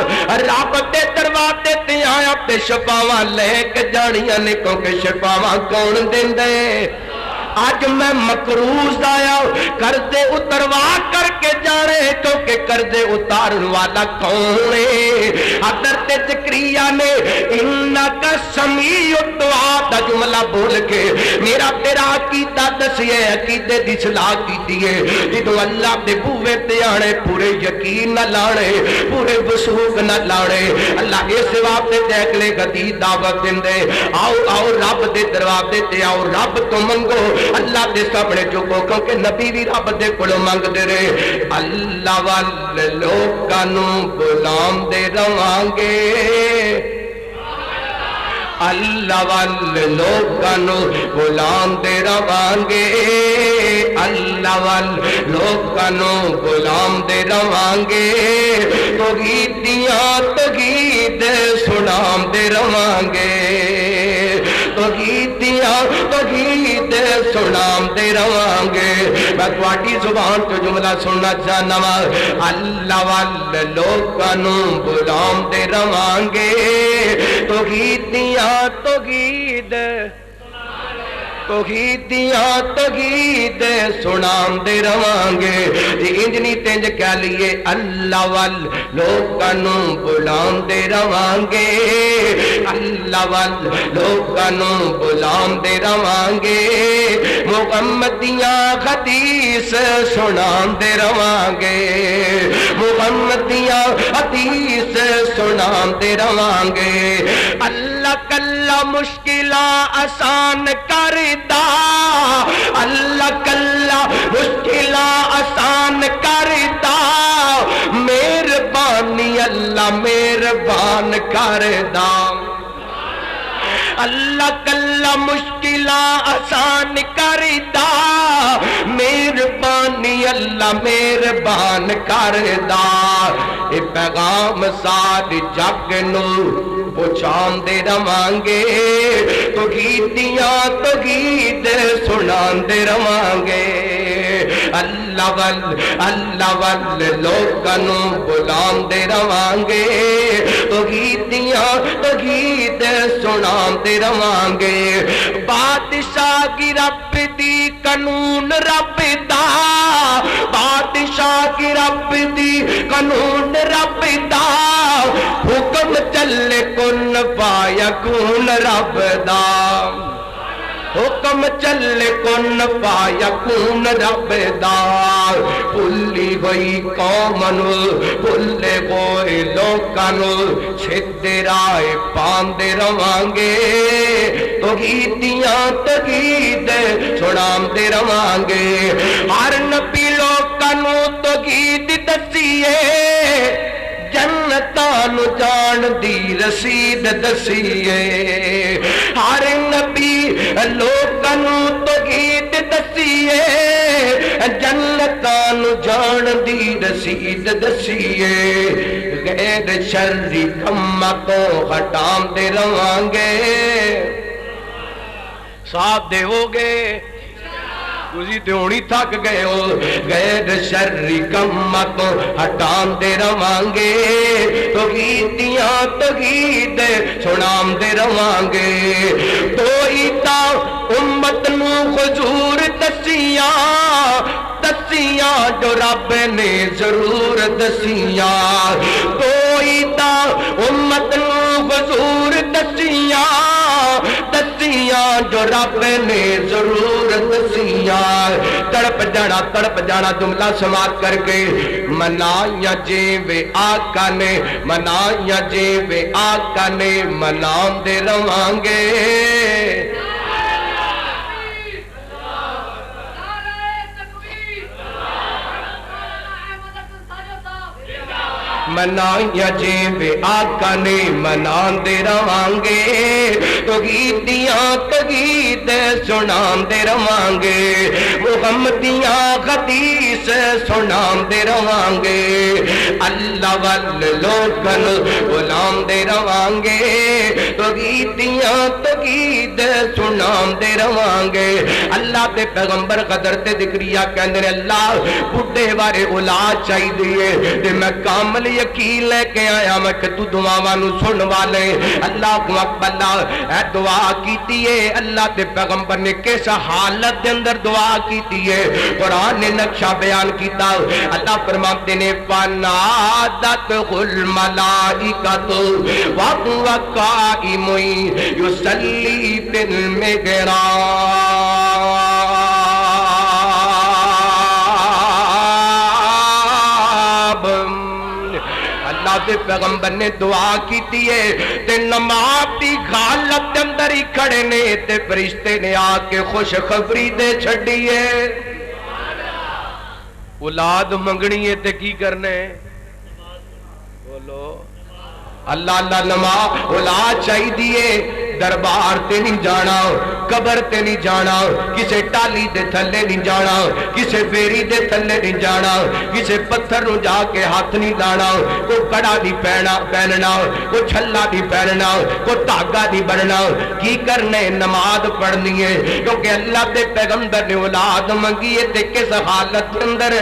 Speaker 3: رب دے دروازے تے آیا تے شفاواں لے کے جانیاں نے، کیونکہ شفاواں کون دیندے۔ آج میں مقروض آیا قرضے اتروا کر کے جانے، کیونکہ قرضے اتارن والا کون ہے۔ حضرت زکریا نے انک سمیع الدعاء دا جملہ بول کے میرا تیرا عقیدہ دسیے، عقیدے دی اصلاح کیتی ہے، جدوں اللہ دے بوئے تے آنے پورے یقین نہ لانے، پورے وثوق نہ لانے، اللہ اس واسطے تے اگلے گدی دعوت دیندے، آؤ آؤ رب دے دروازے تے آؤ، رب تو منگو، اللہ دے سامنے چکو، کیونکہ نبی بھی رب دے کولوں منگ دے رہے۔ اللہ والے لوکاں نوں غلام دے رواں گے، اللہ والے لوکاں نوں غلام دے رواں گے، اللہ والے لوکاں نوں غلام دے رواں گے، توحیدیاں توحید سنام دے رواں گے، توحیدیاں توحید سنام دے رواں گے۔ میں تہاڈی زبان تو جملہ سننا چاہنا وا، اللہ والے لوکاں نوں غلام دے رواں گے، توحیدیاں توحید توحیدیاں توحید سنام دے رواں گے۔ انجنی تنج کہہ لیے اللہ وال لوکاں نوں بلام دے رواں گے، اللہ وال لوکاں نوں بلام دے رواں گے، محمدیاں حدیث سنام دے رواں گے، محمدیاں حدیث سنام دے رواں گے۔ اللہ کلا مشکلاں آسان کر دا، اللہ کلا مشکلاں آسان کر دا، مہربانی اللہ مہربان کر دا، اللہ کلا مشکلاں آسان کر دا، مہربانی اللہ مہربان کر دا۔ اے پیغام ساری جگ نو پہنچان دے رواں گے، توحیدیاں توحید سنان دے رواں گے، اللہ وال لوکاں نوں بلان دے رواں گے، توحیدیاں توحید سنان دے رواں گے۔ بادشاہ کی رب دی قانون رب دا، بادشاہ کی رب دی قانون رب دا، حکم چلے کن فیکون رب دا، حکم چلے کن فیکون رب دا۔ بھلی ہوئی قوم نو بھلے ہوئے لوکاں نو سیدھے راہ پاندے رواں گے، توحیدیاں توحید سنام دے رواں گے۔ ہر نبی لوکاں نو توحید دسیے، جنتاں نو جان دی رسید دسیے، ہر نبی لوکاں نو توحید دسیے، دسیے جنتاں نو جان دی رسید دسیے غیر شرری کماں تو ہٹاندے رہانگے ساتھ دے ہوگے تسی تے ہونی تھک گئے ہو غیر شرری کماں تو ہٹاندے رہانگے توحیدیاں توحید سناندے رہانگے توئی تا امت نو حضور دسیاں جو رب نے ضرور دسیاں کوئی تا امت نو حضور دسیاں جو رب نے ضرور دسیاں تڑپ جانا جملہ سماعت کر کے منائیاں جیوے آقا نے منائیاں جیوے آقا نے مناندے رہانگے منائیاں جیوے آقا نے مناندے رہانگے توحیدیاں توحید سناندے رہانگے محمدیاں حدیث سناندے رہانگے اللہ وال لوکن بلاندے رہانگے توحیدیاں توحید سناندے رہانگے اللہ دے پیغمبر قدر تے ذکریہ کہندے اللہ بڈھے وارے اولاد چاہی دیئے تے میں کامل یقین لے کے آیا میں کہ تو دعاواں نو سن والے اللہ اکبر اے دعا کیتی ہے اللہ دے پیغمبر نے کس حالت دے اندر دعا کیتی ہے قرآن نے نقشہ بیان کیتا اللہ فرماتے نے فنادت الملائکۃ وهو قائم یصلی بالمحراب دے پیغمبر نے دعا کیتی ہے تے نماز دی حالت دے اندر ہی کھڑے نے تے فرشتے نے آ کے خوشخبری دے چھڈی ہے اولاد منگنی ہے تے کی کرنے بولو اللہ اللہ نماز اولاد چاہی دیئے دربار تے نہیں جانا قبر تے نہیں جانا کسے ٹالی دے تھلے نہیں جانا کسے فیری دے تھلے نہیں جانا کسے پتھر نو جا کے ہاتھ نہیں لانا کوئی کڑا نہیں پہننا کوئی چھلا نہیں پہننا کوئی دھاگا نہیں بننا کی کرنے نماز پڑھنی ہے کیونکہ اللہ دے پیغمبر نے اولاد منگی ہے تے کس حالت اندر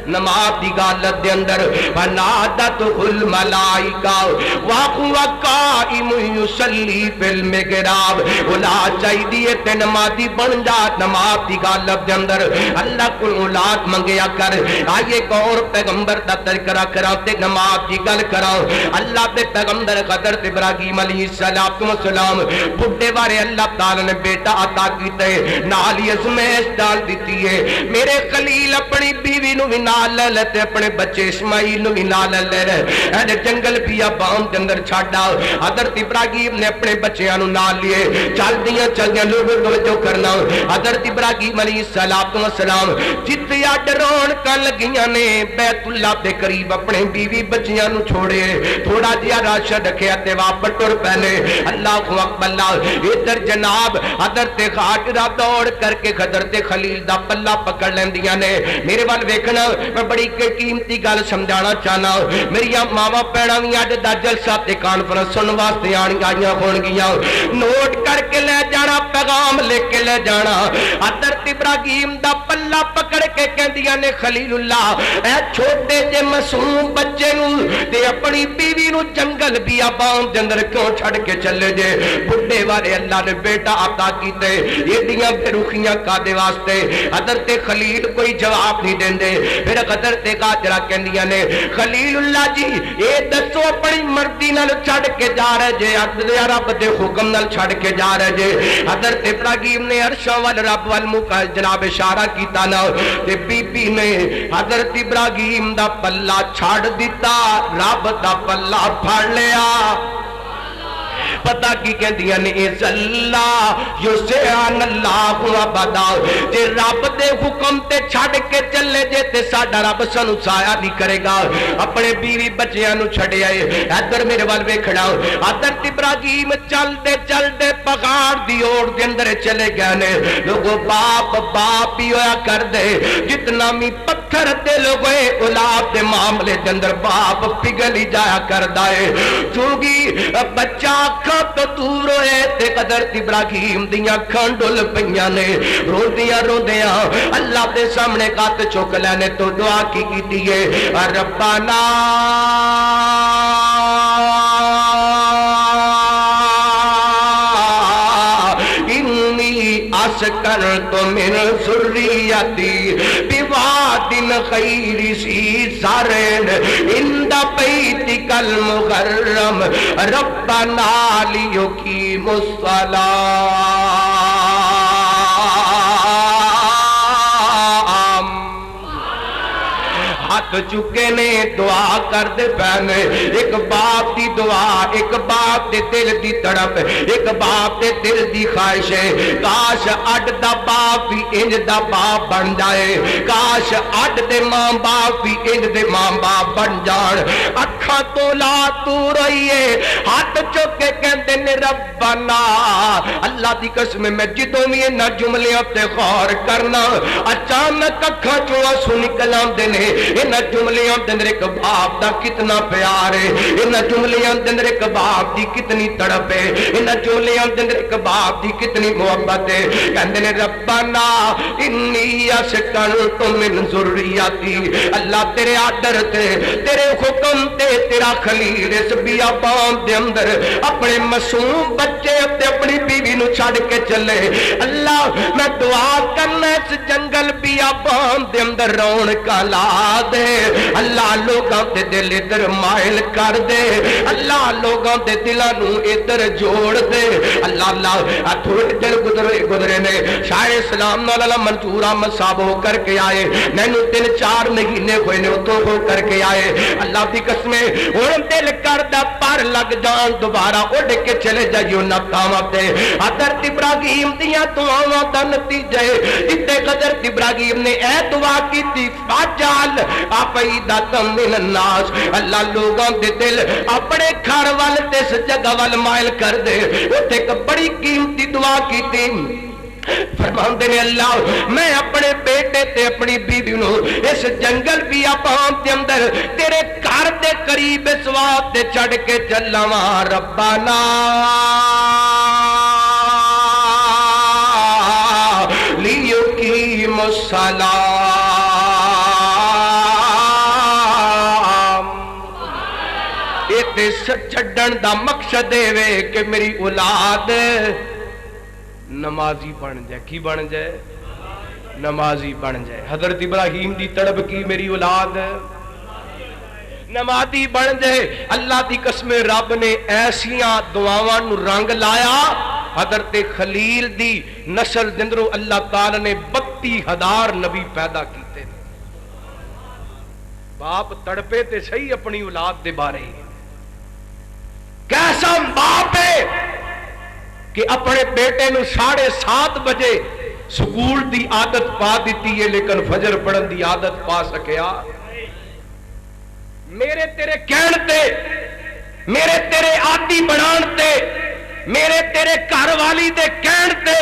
Speaker 3: نماز دی حالت دے اندر فنادت الملائکہ وهو قائم یصلی بالمحراب اولاد چاہی دیئے تے نمازی بن جا نماز دی حالت دے اندر اللہ کو اولاد منگیا کر آئیے ایک اور پیغمبر دا تذکرہ کرا تے نماز دی گل کرا اللہ دے پیغمبر حضرت ابراہیم علیہ السلام بڈھے بارے اللہ تعالی نے بیٹا عطا کیتے نالی ازمائش ڈال دیتی ہے میرے خلیل اپنی بیوی نو بھی نال لے لیتے اپنے بچے اسماعیل نو بھی نال لے رہے ایڈے جنگل پیا بام کے اندر چھاڑا حضرت ابراہیم نے اپنے بچیاں نو نال لیے چل دیاں لوگوں کو جو کرنا حضرت ابراہیم علیہ السلام جتیا ڈرون کا لگیاں نے بیت اللہ دے قریب اپنے بیوی بچیاں نو چھوڑے تھوڑا جیا راشا رکھے تے واپس ٹر پہلے اللہ اکبر اللہ ادھر جناب حضرت خاجرہ دوڑ کر کے حضرت خلیل دا پلہ پکڑ لیندیاں نے میرے وال ویکھنا میں بڑی قیمتی گل سمجھانا چاہنا میری ماما پیڑا بھی اج دا جلسہ تے کانفرنس سن واسطے آئیاں ہون گیاں نوٹ کر کے لے جانا پیغام لے کے لے جانا حضرت ابراہیم دا پلہ پکڑ کے کہندیاں نے خلیل اللہ اے چھوٹے جے معصوم بچے نو تے اپنی بیوی نو جنگل بیابان دے اندر کیوں چھڑ کے چلے جے بڈھے والے اللہ نے بیٹا عطا کیتے ایڈیاں بے رخیاں کادے واسطے حضرت خلیل کوئی جواب نہیں دیندے پھر حضرت قاجرہ کہندیاں نے خلیل اللہ جی اے دسو اپنی مرضی نال چھڑ کے جا رہے جے رب دے حکم نال چھڑ کے جا رہے جے حضرت ابراہیم نے عرشاں وال رب وال جناب اشارہ کیتا نا تے بی بی نے حضرت ابراہیم دا پلہ چھڑ دیتا رب دا پلہ پھڑ لیا پتہ کی کہندیاں نے اذا یسعن اللہ ابدا، جے رب دے حکم تے چھڈ کے چلے جے تے ساڈا رب سانو سایہ نہیں کرے گا۔ اپنے بیوی بچیاں نو چھڈے آئے، ادھر میرے وال ویکھنا، حضرت ابراہیم چلدے چلدے پہاڑ دی اوڑ دے اندر چلے گئے نے۔ لوگوں باپ باپ ہی ہویا کر دے، جتنا بھی پتھر تے لوگوں اولاد دے معاملے دے اندر باپ پگھل ہی جایا کردا ہے۔ چونکہ بچہ اکھاں تو دور ہوئے تے حضرت ابراہیم دیاں اکھاں ڈل پئیاں نے، روندیاں روندیاں اللہ دے سامنے ہاتھ چک لینے تو دعا کی کیتی ہے، ربنا اسکنت من ذریتی بواد غیر ذی زرع عند بیتک المحرم ربنا لیقیموا الصلاۃ۔ ہاتھ چکے نے دعا کر دے پہنے، ایک باپ دی دعا، ایک باپ دے دل دی تڑپ، ایک باپ دے دل دی خواہش ہے، کاش اڈ دا باپ بھی انج دا باپ بن جائے، کاش اڈ دے ماں باپ بھی انج دے ماں باپ بن جان۔ اکھاں تو لا تو رہیے، ہاتھ چکے کہندے نے ربنا، اللہ دی قسم میں جدوں بھی انہاں جملیاں تے غور کرنا، اچانک اکھاں چوں آنسو نکل آندے نے۔ انہاں جملیاں دے اندر ایک باپ دا کتنا پیار ہے، انہاں جملیاں دے اندر ایک باپ دی کتنی تڑپ ہے، انہاں جملیاں دے اندر ایک باپ دی کتنی محبت ہے۔ کہندے نے ربنا انی اسکنت من ذریتی، اللہ تیرے آرڈر تے، تیرے حکم تے، تیرا خلیل اس بیابان دے اندر اپنے معصوم بچے تے اپنی بیوی نو چھڈ کے چلے۔ اللہ میں دعا کرنا اس جنگل بیابان دے اندر رونقاں لا دے، اللہ لوگاں دے دل ادھر مائل کر دے، اللہ لوگاں دے دلاں نو ادھر جوڑ دے۔ اللہ اللہ تھوڑے دل گزرے نے، شاہ اسلام مولانا منصور احمد صاحب ہو کر کے آئے، مینوں 3-4 مہینے ہوئے نے اتوں ہو کر کے آئے۔ اللہ دی قسم ہن دل کردا پر لگ جان دوبارہ اڑ کے چلے جائیے انہاں تھاواں تے۔ حضرت ابراہیم دیاں دعاواں دا نتیجہ جتے حضرت ابراہیم نے اے دعا کیتی فاجعل افئدۃ من الناس، اللہ لوگاں دے دل اپنے گھر وال تے اس جگہ وال مائل کر دے۔ اوتھے ایک بڑی قیمتی دعا کیتی، فرماندے نے اللہ میں اپنے بیٹے تے اپنی بیوی نو اس جنگل بیابان دے اندر تیرے گھر دے قریب اس واد تے چھڈ کے چلاواں، ربنا لیقیموا الصلاۃ۔ چھڈن دا مقصد ہے کہ میری اولاد نمازی بن جائے۔ کی بن جائے؟ نمازی بن جائے۔ حضرت ابراہیم دی تڑپ کی میری اولاد نمازی بن جائے۔ اللہ دی قسم رب نے ایسیاں دعاواں نو رنگ لایا، حضرت خلیل دی نسل دندرو اللہ تعالی نے 32,000 نبی پیدا کیتے۔ باپ تڑپے تے صحیح اپنی اولاد دے بارے، کیسا باپ ہے کہ اپنے بیٹے نو 7:30 بجے سکول دی عادت پا دیتی ہے لیکن فجر پڑھن دی عادت پا سکیا؟ میرے تیرے کہن تے، میرے تیرے عادی بنان تے، میرے تیرے گھر والی دے کہن تے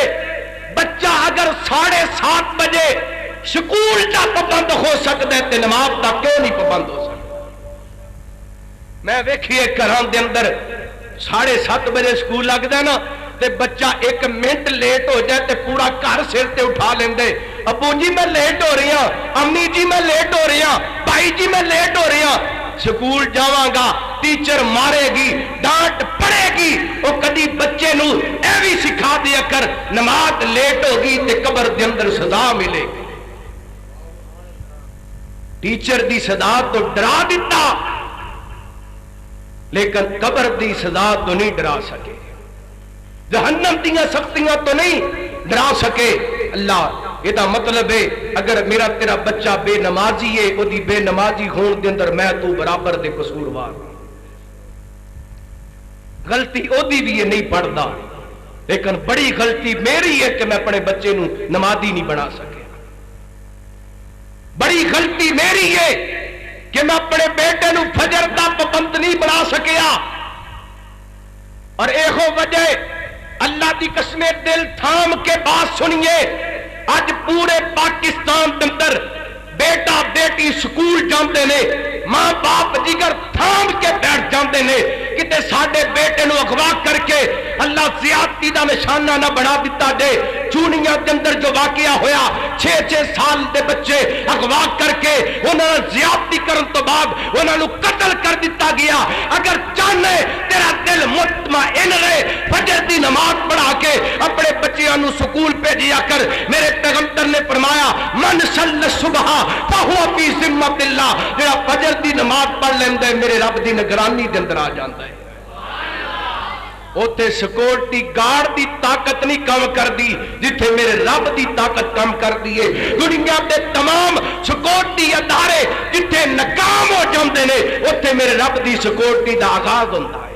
Speaker 3: بچہ اگر 7:30 بجے سکول دا پابند ہو سکتا ہے تے نماز دا کیوں نہیں پابند ہو سکتا؟ میں ویکھیے گھراں دے اندر 7:30 بجے سکول لگتا ہے نا تے بچہ 1 منٹ لیٹ ہو جائے تے پورا گھر سر تے اٹھا لیندے، ابو جی میں لیٹ ہو رہی ہوں، امی جی میں لیٹ ہو رہی ہوں، بھائی جی میں لیٹ ہو رہی ہوں۔ سکول جاواں گا، ٹیچر مارے گی، ڈانٹ پڑے گی، وہ کدی بچے نو اے بھی سکھا دیا کر نماز لیٹ ہوگی تے قبر دے اندر سزا ملے گی۔ ٹیچر دی سزا تو ڈرا دیتا لیکن قبر دی سزا تو نہیں ڈرا سکے، جہنم دیاں سختیاں تو نہیں ڈرا سکے۔ اللہ یہ مطلب ہے اگر میرا تیرا بچہ بے نمازی ہے، وہ دی بے نمازی ہون دے اندر میں تو برابر دے قصوروار۔ غلطی اودی بھی ہے نہیں پڑھتا، لیکن بڑی غلطی میری ہے کہ میں اپنے بچے نو نمازی نہیں بنا سکیا۔ بڑی غلطی میری ہے کہ میں اپنے بیٹے نو فجر دا پابند نہیں بنا سکیا۔ اور ایہو وجہ اللہ دی قسم دل تھام کے بات سنیے، اج پورے پاکستان دے اندر بیٹا بیٹی سکول جاندے نے، ماں باپ جگر تھام کے بیٹھ جاندے نے، کتے ساڈے بیٹے نو اغوا کر کے اللہ زیادتی دا نشانہ نہ بنا دیتا دے۔ چونیاں دے اندر جو واقعہ ہویا 6 سال دے بچے اغوا کر کے انہاں زیادتی کرن تو بعد انہاں نو قتل کر دیتا گیا۔ اگر چاہنے تیرا دل مطمئن رہے، فجر دی نماز پڑھا کے اپنے بچیاں نو سکول بھیجیا کر۔ میرے پیغمبر نے فرمایا من صلی الصبح فہو فی ذمۃ اللہ، جڑا فجر دی نماز پڑھ لیندا ہے میرے رب دی نگرانی دے اندر آ جاندا ہے۔ اوتھے سیکورٹی گارڈ دی طاقت نہیں کم کر دی جتھے میرے رب دی طاقت کم کر دیے۔ دنیا دے تمام سیکورٹی ادارے جتھے ناکام ہو جاندے نے اوتھے میرے رب دی سیکورٹی دا آغاز ہوندا ہے۔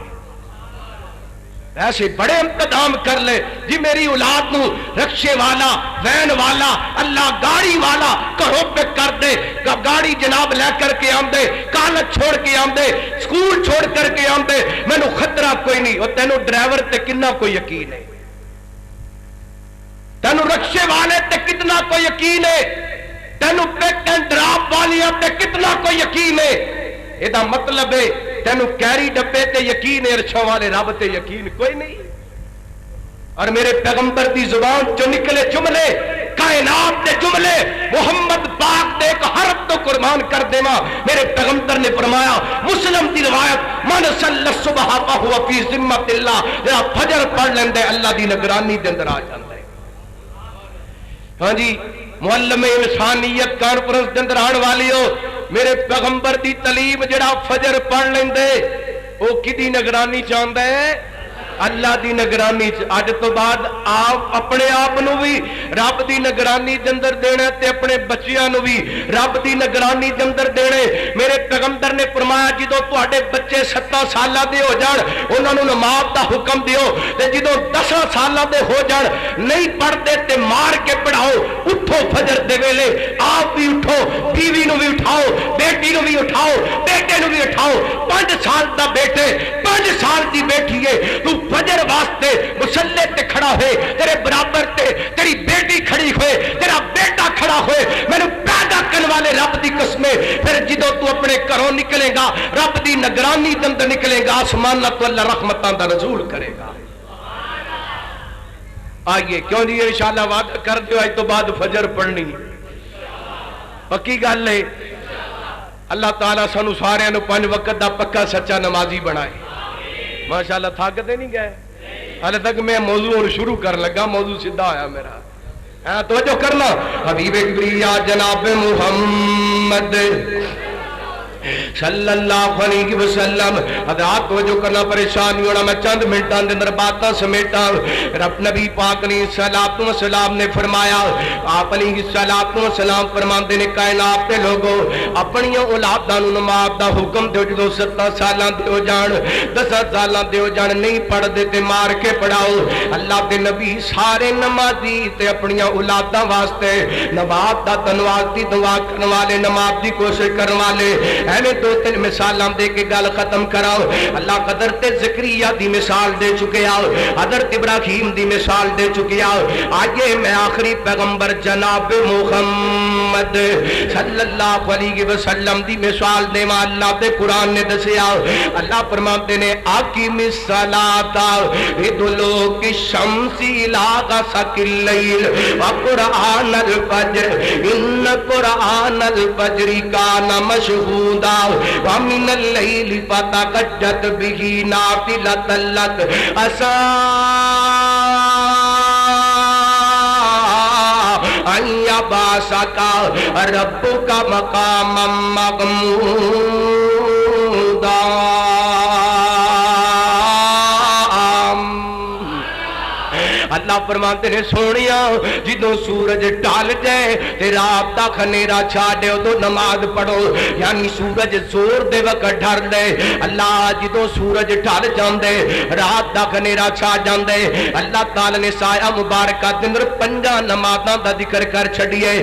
Speaker 3: ایسے بڑے انتظام کر لے جی میری اولاد نو رکشے والا، وین والا، اللہ گاڑی والا گھروں پہ کر دے، گاڑی جناب لے کر کے آندے، کالج چھوڑ کے آندے، سکول چھوڑ کر کے آندے، میں نو خطرہ کوئی نہیں۔ اور تینوں ڈرائیور تے کتنا کوئی یقین ہے، تینوں رکشے والے تے کتنا کوئی یقین ہے، تینوں پک اینڈ ڈراپ والیاں تے کتنا کوئی یقین ہے۔ یہ مطلب ہے تینوں کیری ڈبے تے یقین ہے، رچھوں والے رب تے یقین کوئی نہیں۔ اور میرے پیغمبر دی زبان جو نکلے جملے، کائنات دے جملے، محمد پاک دے ایک حرف تو قربان کر دیما۔ میرے پیغمبر نے فرمایا مسلم دی روایت من صلی الصبح فہو فی ذمۃ اللہ، جڑا فجر پڑھ لیندے اللہ دی نگرانی دے اندر آ جاندا ہے۔ ہاں جی معلم انسانیت کانفرنس دے اندر آن والی ہو، میرے پیغمبر دی تعلیم جڑا فجر پڑھ لیندے او کدی نگرانی چاہندا ہے؟ اللہ دی نگرانی۔ اج تو بعد آپ اپنے آپ نو بھی رب دی نگرانی دے اندر دینا تے اپنے بچیاں نو بھی رب دی نگرانی دے اندر دینے۔ میرے پیغمبر نے فرمایا جدوں تواڈے بچے 7 سالاں دے ہو جان انہاں نو نماز دا حکم دیو، تے جدوں 10 سالاں دے ہو جان نہیں پڑھتے تے مار کے پڑھاؤ۔ اٹھو فجر دے ویلے، آپ بھی اٹھو، بیوی نو بھی اٹھاؤ، بیٹی نو بھی اٹھاؤ، بیٹے نو بھی اٹھاؤ۔ 5 سال دا بیٹے، 5 سال دی بیٹی ہے، تو فجر واسطے مسلے تے کھڑا ہوئے، تیرے برابر تے تیری بیٹی کھڑی ہوئے، تیرا بیٹا کھڑا ہوئے، میں نے پیدا کرنے والے رب دی قسم، پھر جدو تو اپنے گھروں نکلے گا رب دی نگرانی دے اندر نکلے گا، آسمان تو اللہ رحمتاں دا نزول کرے گا۔ آئیے کیوں نہیں انشاءاللہ وعدہ کر دیو آج تو بعد فجر پڑھنی پکی گل ہے۔ اللہ تعالیٰ سانو سارے نو 5 وقت دا پکا سچا نمازی بنائے۔ ماشاءاللہ تھاکتے نہیں گئے، حالے تک میں موضوع شروع کر لگا، موضوع سیدھا آیا میرا۔ توجہ کرنا، حبیب کبریا جناب محمد صلی اللہ علیہ وسلم، حضرات توجہ کرنا، پریشان نہیں ہونا، میں چند منٹاں دے اندر باتاں سمیٹا۔ رب نبی پاک علیہ الصلوۃ والسلام نے فرمایا، آپ علیہ الصلوۃ والسلام فرماندے نے کائنات دے لوگو اپنی اولاداں نوں نماز دا حکم دیو، جدوں 7 سالاں دے ہو جان 10 سالاں دے ہو جان نہیں پڑھ دے تے مار کے پڑھاؤ۔ اللہ دے نبی سارے نمازی تے اپنی اولاداں واسطے نماز دا تنواد دی دعا کرن والے، نماز دی کوشش کرن والے، ایویں 2-3 مثالاں دے کے گل ختم کراؤ۔ اللہ حضرت زکریا دی مثال دے چکے آؤ، حضرت ابراہیم دی مثال دے چکے آؤ۔ آئیے میں آخری پیغمبر جناب محمد صلی اللہ علیہ وسلم دی مثال دے ماں اللہ دے قرآن نے دسیا۔ اللہ فرماتے نے اقیم الصلاۃ لدلوک الشمس الی غسق اللیل وقرآن الفجر ان قرآن الفجر کان مشہودا ومن اللیل فتہجد بہ نافلۃ لک عسیٰ ان یبعثک ربک مقاما محمودا۔ اللہ اللہ فرماتے نے سونیا جدوں سورج ڈھل جائے تے رات دا خنیرا چھا دے تو نماز پڑھو، یعنی سورج زور دے وقت ڈھر دے اللہ جدوں سورج ڈھل جاندے رات دا خنیرا چھا جاندے اللہ تعالی نے سایہ مبارکہ دے اندر 5 نمازاں دا ذکر کر چھڈیے۔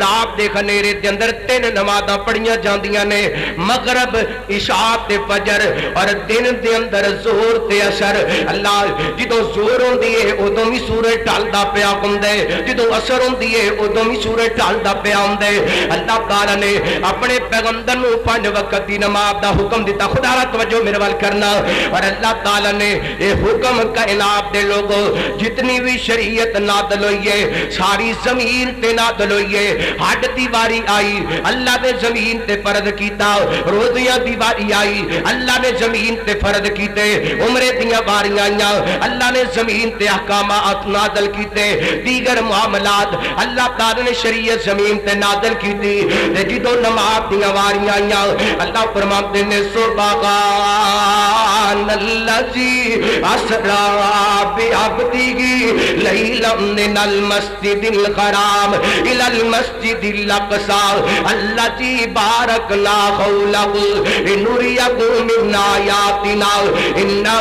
Speaker 3: رات دے خنیرے دے اندر 3 نمازاں پڑھیاں جاندیاں نے، مغرب عشاء تے فجر، اور دن دے اندر ظہر تے عصر۔ اللہ جدوں ظہر ہوندی ہے اودوں بھی سورج ڈھلدا پیا ہوندا ہے، جدوں عصر ہوندی ہے اودوں بھی سورج ڈھلدا پیا ہوندا ہے۔ اللہ تعالی نے اپنے پیغمبر نوں 5 وقت دی نماز دا حکم دیتا۔ خدا را توجہ میرے وال کرنا، اور اللہ تعالی نے یہ حکم کائنات دے لوگوں جتنی بھی شریعت نازل ہوئی ہے ساری زمین تے نازل ہوئی ہے۔ ہڈ دی واری آئی اللہ نے زمین تے فرض کیتا، روزیاں دی واری آئی اللہ نے زمین تے فرض کیتے، عمرے دیاں واریاں آئیاں اللہ نے زمین تے احکامات نازل کیتے، دیگر معاملات اللہ تعالی نے شریعت زمین تے نازل کیتی۔ تے جدوں نماز دیاں واریاں آئیاں اللہ فرماتے نے سبحان الذی اسرا بعبدہ لیلا من المسجد الحرام الی المسجد الاقصی الذی بارکنا حولہ لنریہ من آیاتنا انہ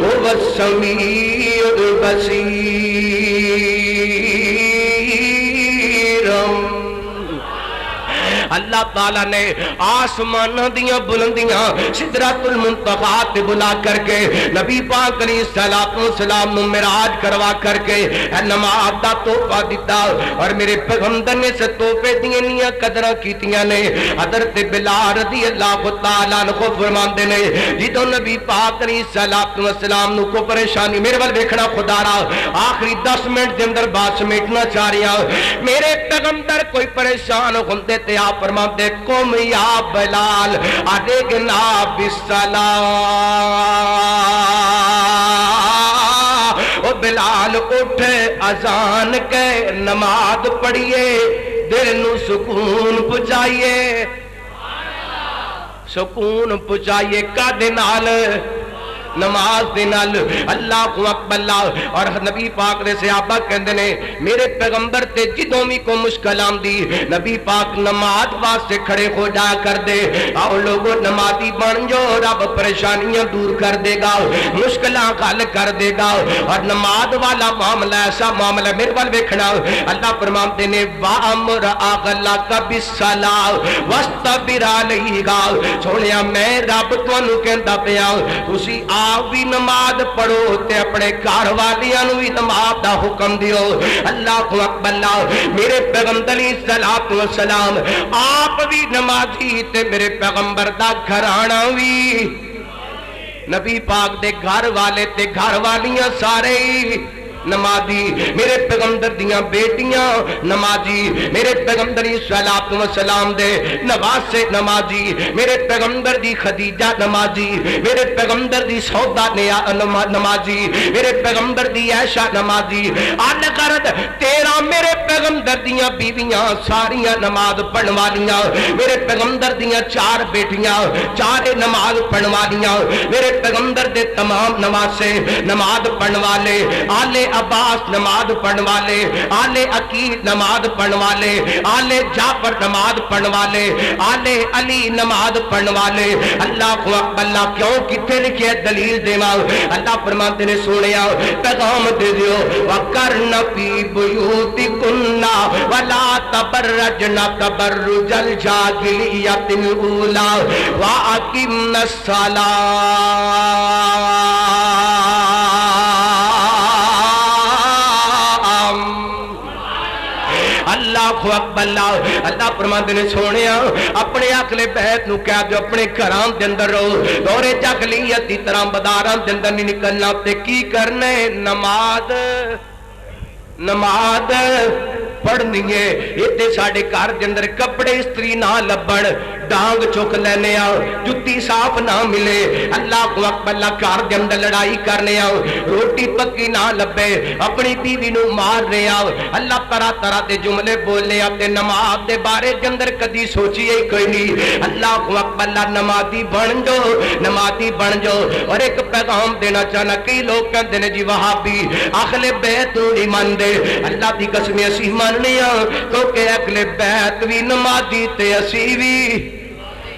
Speaker 3: هو السمیع البصیر۔ اللہ تعالیٰ نے آسمان دیاں بلندیاں سدرۃ المنتہا تے بلا کر کے نبی پاک علیہ السلام نو معراج کروا کر کے نماز دا تحفہ دیتا، اور میرے پیغمبر نے اس تحفے دیاں نیاں قدراں کیتیاں نے۔ حضرت بلال رضی اللہ تعالیٰ عنہ فرماندے نے جدوں نبی پاک علیہ السلام نو کو پریشانی، میرے ول ویکھنا خدا را آخری 10 منٹ دے اندر بات سمیٹنا چاہ رہا، میرے پیغمبر کوئی پریشان ہوندے تے آپ فرماتے قم یا بلال ادغنا بالصلاۃ، او بلال اٹھ اذان کے نماز پڑھیے دل نو سکون پہنچائیے، سکون پہنچائیے کدے نال؟ نماز دے نال۔ اللہ اکبر اللہ۔ اور نبی پاک دے صحابہ کہندے نے میرے پیغمبر تے جدوں بھی کوئی مشکل آندی نبی پاک نماز واسطے کھڑے ہو جا کر دے، آؤ لوگوں نمازی بن جو رب پریشانیاں دور کر دے گا، مشکلاں حل کر دے گا۔ اور نماز والا معاملہ ایسا معاملہ میرے وال ویکھنا اللہ فرماتے نے وَأَمْرَ أَهْلَكَ بِالصَّلَاةِ وَاسْتَبِرْ عَلَيْهَا۔ سونیا میں رب تانوں کہندا پیا تسی آپ بھی نماز پڑھو تے اپنے گھر والیاں نوں بھی نماز دا حکم دیو۔ اللہ اکبر اللہ۔ میرے پیغمبر علیہ السلام آپ بھی نمازی تے میرے پیغمبر دا گھرانہ بھی، نبی پاک دے گھر والے تے گھر والیاں سارے نمازی، میرے پیغمبر دیاں بیٹیاں نمازی، میرے پیغمبر صلی اللہ علیہ وسلم دے نواسے نمازی، میرے پیغمبر دی خدیجہ نمازی، میرے پیغمبر دی سودا نمازی، میرے پیغمبر دی عائشہ نمازی۔ آل کرد تیرا میرے پیغمبر دیاں بیویاں ساریاں نماز پڑھن والیاں، میرے پیغمبر دیاں 4 بیٹیاں 4 نماز پڑھن والیاں، میرے پیغمبر دے تمام نواسے نماز پڑھن والے، آلے عباس نماز پڑھن والے، آلے عقیل نماز پڑھن والے، آلے جعفر نماز پڑھن والے، آلے علی نماز پڑھن والے۔ اللہ اکبر اللہ۔ کیوں کتنے لکھے دلیل دیواں؟ اللہ فرماتے نے سونیا پیغام دے دیو وَقَرْنَ فِي بُيُوتِكُنَّ وَلَا تَبَرَّجْنَ تَبَرُّجَ الْجَاهِلِيَّةِ الْأُولَىٰ وَأَقِمْنَ الصَّلَاةَ۔ اللہ اکبر اللہ۔ اللہ فرماتے نے سونیا اپنے اگلے بیت نو کہہ دو اپنے گھراں دے اندر رہو، دورے جاہلیت دی طرح بازاراں دے اندر نہیں نکلنا، تے کی کرنا ہے؟ نماز پڑھنی ہے اتنے ساڈے گھر دے اندر کپڑے استری نہ لبن ڈانگ چک لینے آؤ جتی صاف نہ ملے اللہ اکبر اللہ گھر دے اندر لڑائی کرنے آؤ روٹی پکی نہ لبے اپنی بیوی نو مارنے آؤ اللہ طرح طرح دے جملے بولنے آتے نماز دے بارے دے اندر کدی سوچیے ہی کوئی نہیں اللہ اکبر اللہ نمازی بن جو اور ایک پیغام دینا چاہنا کئی لوگ کہتے ہیں جی وہابی اہل بیت نہیں مانتے اللہ دی قسم اسی ماننے ہاں کیونکہ اہل بیت بھی نمازی تے اسی بھی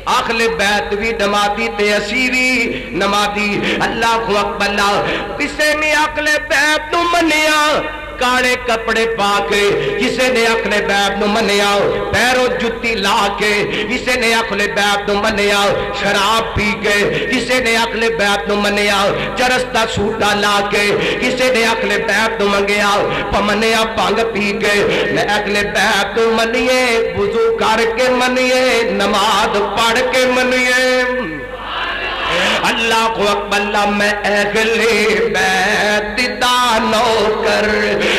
Speaker 3: اہل بیت بھی نمازی تے اسی بھی نمازی اللہ اکبر اللہ کسے نے اہل بیت نو منیا کالے کپڑے پا کے کسے نے اہل بیت نو منیا پیروں جتی لا کے کسے نے اہل بیت نو منیا شراب پی کے کسے نے اہل بیت نو منیا چرس دا سوٹا لا کے کسے نے اہل بیت نو منگیا منیا بھنگ پی کے میں اہل بیت نو منیے وضو کر کے منیے نماز پڑھ کے منیے اللہ کو اکبر اللہ میں اہل بیت دا نوکر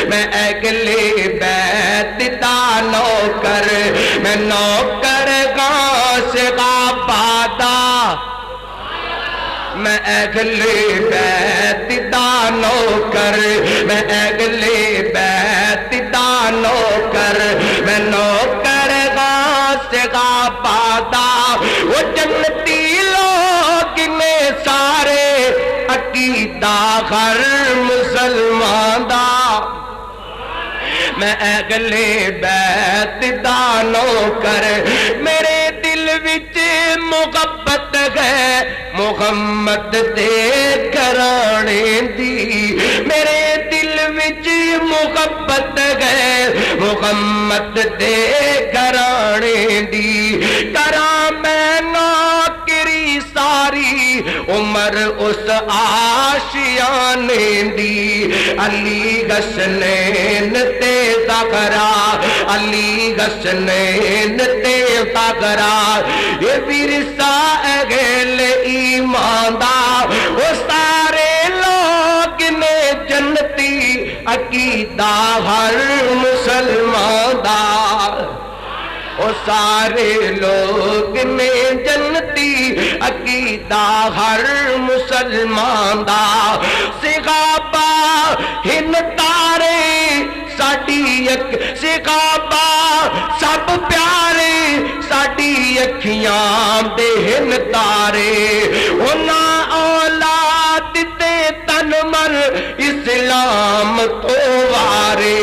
Speaker 3: میں اہل بیت دا نوکر میں نوکر غوث آبادا میں اہل بیت دا نوکر میں اہل بیت دا نوکر میں نوکر غوث آبادا وہ جنتی لوگ نے سارے عقیدہ ہر مسلمان دا میں اہل بیت دا نوکر میرے دل وچ محبت ہے محمد دے گھرانے دی میرے دل وچ محبت ہے محمد دے گھرانے دی کراں میں نوکری ساری عمر اس آشیانے دی علی حسنین تے زہرا علی حسنین تے زہرا یہ ورثہ اہل ایمان دا وہ سارے لوگ نے جنتی عقیدہ ہر مسلمان دا وہ سارے لوگ نے جنتی عقیدہ ہر مسلمان دا صحابہ ہن تارے ساڈی صحابہ سب پیارے ساڈی اکھیاں دے ہن تارے انہاں اولاد تے تن من اسلام تو وارے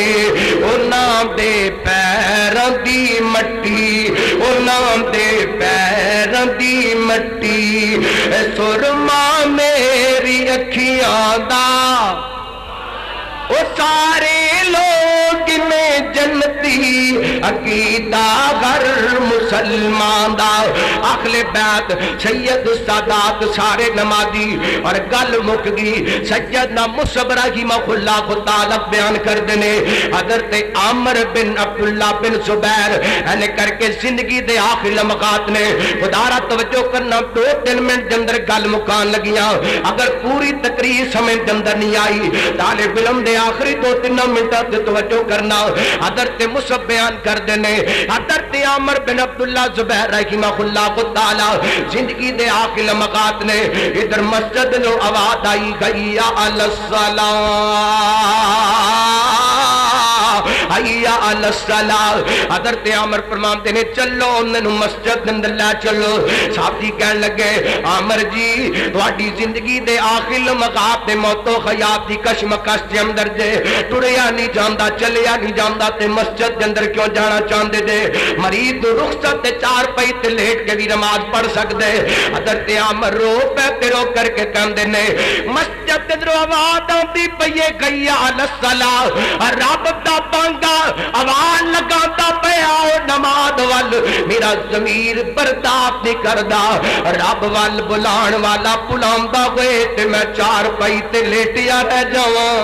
Speaker 3: انہاں دے پیراں دی مٹی انہاں دے پیراں دی مٹی سرما میری اکھیاں دا وہ سارے لوگ میں جنتی عقیدہ ہر مسلمان دا اہل بیت سید السادات سارے نمازی اور گل مک گئی سیدنا مصعب رحمہ اللہ تعالی بیان کر دینے حضرت عامر بن عبداللہ بن زبیر اینے کر کے زندگی دے آخری لمحات نے خدا را توجہ کرنا 2-3 منٹ اندر گل مکان لگیاں اگر پوری تقریر سمجھ اندر نہیں آئی طالب علم دے آخری 2-3 منٹ توجہ کرنا حضرت مصعب بیان کر دینے حضرت عامر بن عبداللہ زبیر رحمہ اللہ تعالی زندگی دے آخری لمحات نے ادھر مسجد نو آواز آئی گئی علی الصلاۃ حیا علی الصلاۃ حضرت عامر فرماتے نے چلو انہوں مسجد اندر لے چلو صحابی کہنے لگے عامر جی تہاڈی زندگی دے آخری لمحات تے موت و حیات دی کشمکش دے اندر جے ٹریا نہیں جاندا چلیا نہیں جاندا تے مسجد دے اندر کیوں جانا چاہندے جے مریض رخصت تے چار پئی تے لیٹ کے بھی نماز پڑھ سکدے حضرت عامر رو پے رو کر کے کہندے نے مسجد دے اندر آواز آندی پئی ہے گئی علی الصلاۃ رب دا بندہ آواز لگاتا پیا نماز وال میرا ضمیر برداشت نہیں کردا رب وال بلان والا بلاندا ہوئے تے میں چار پئی تے لیٹیا رہ جاواں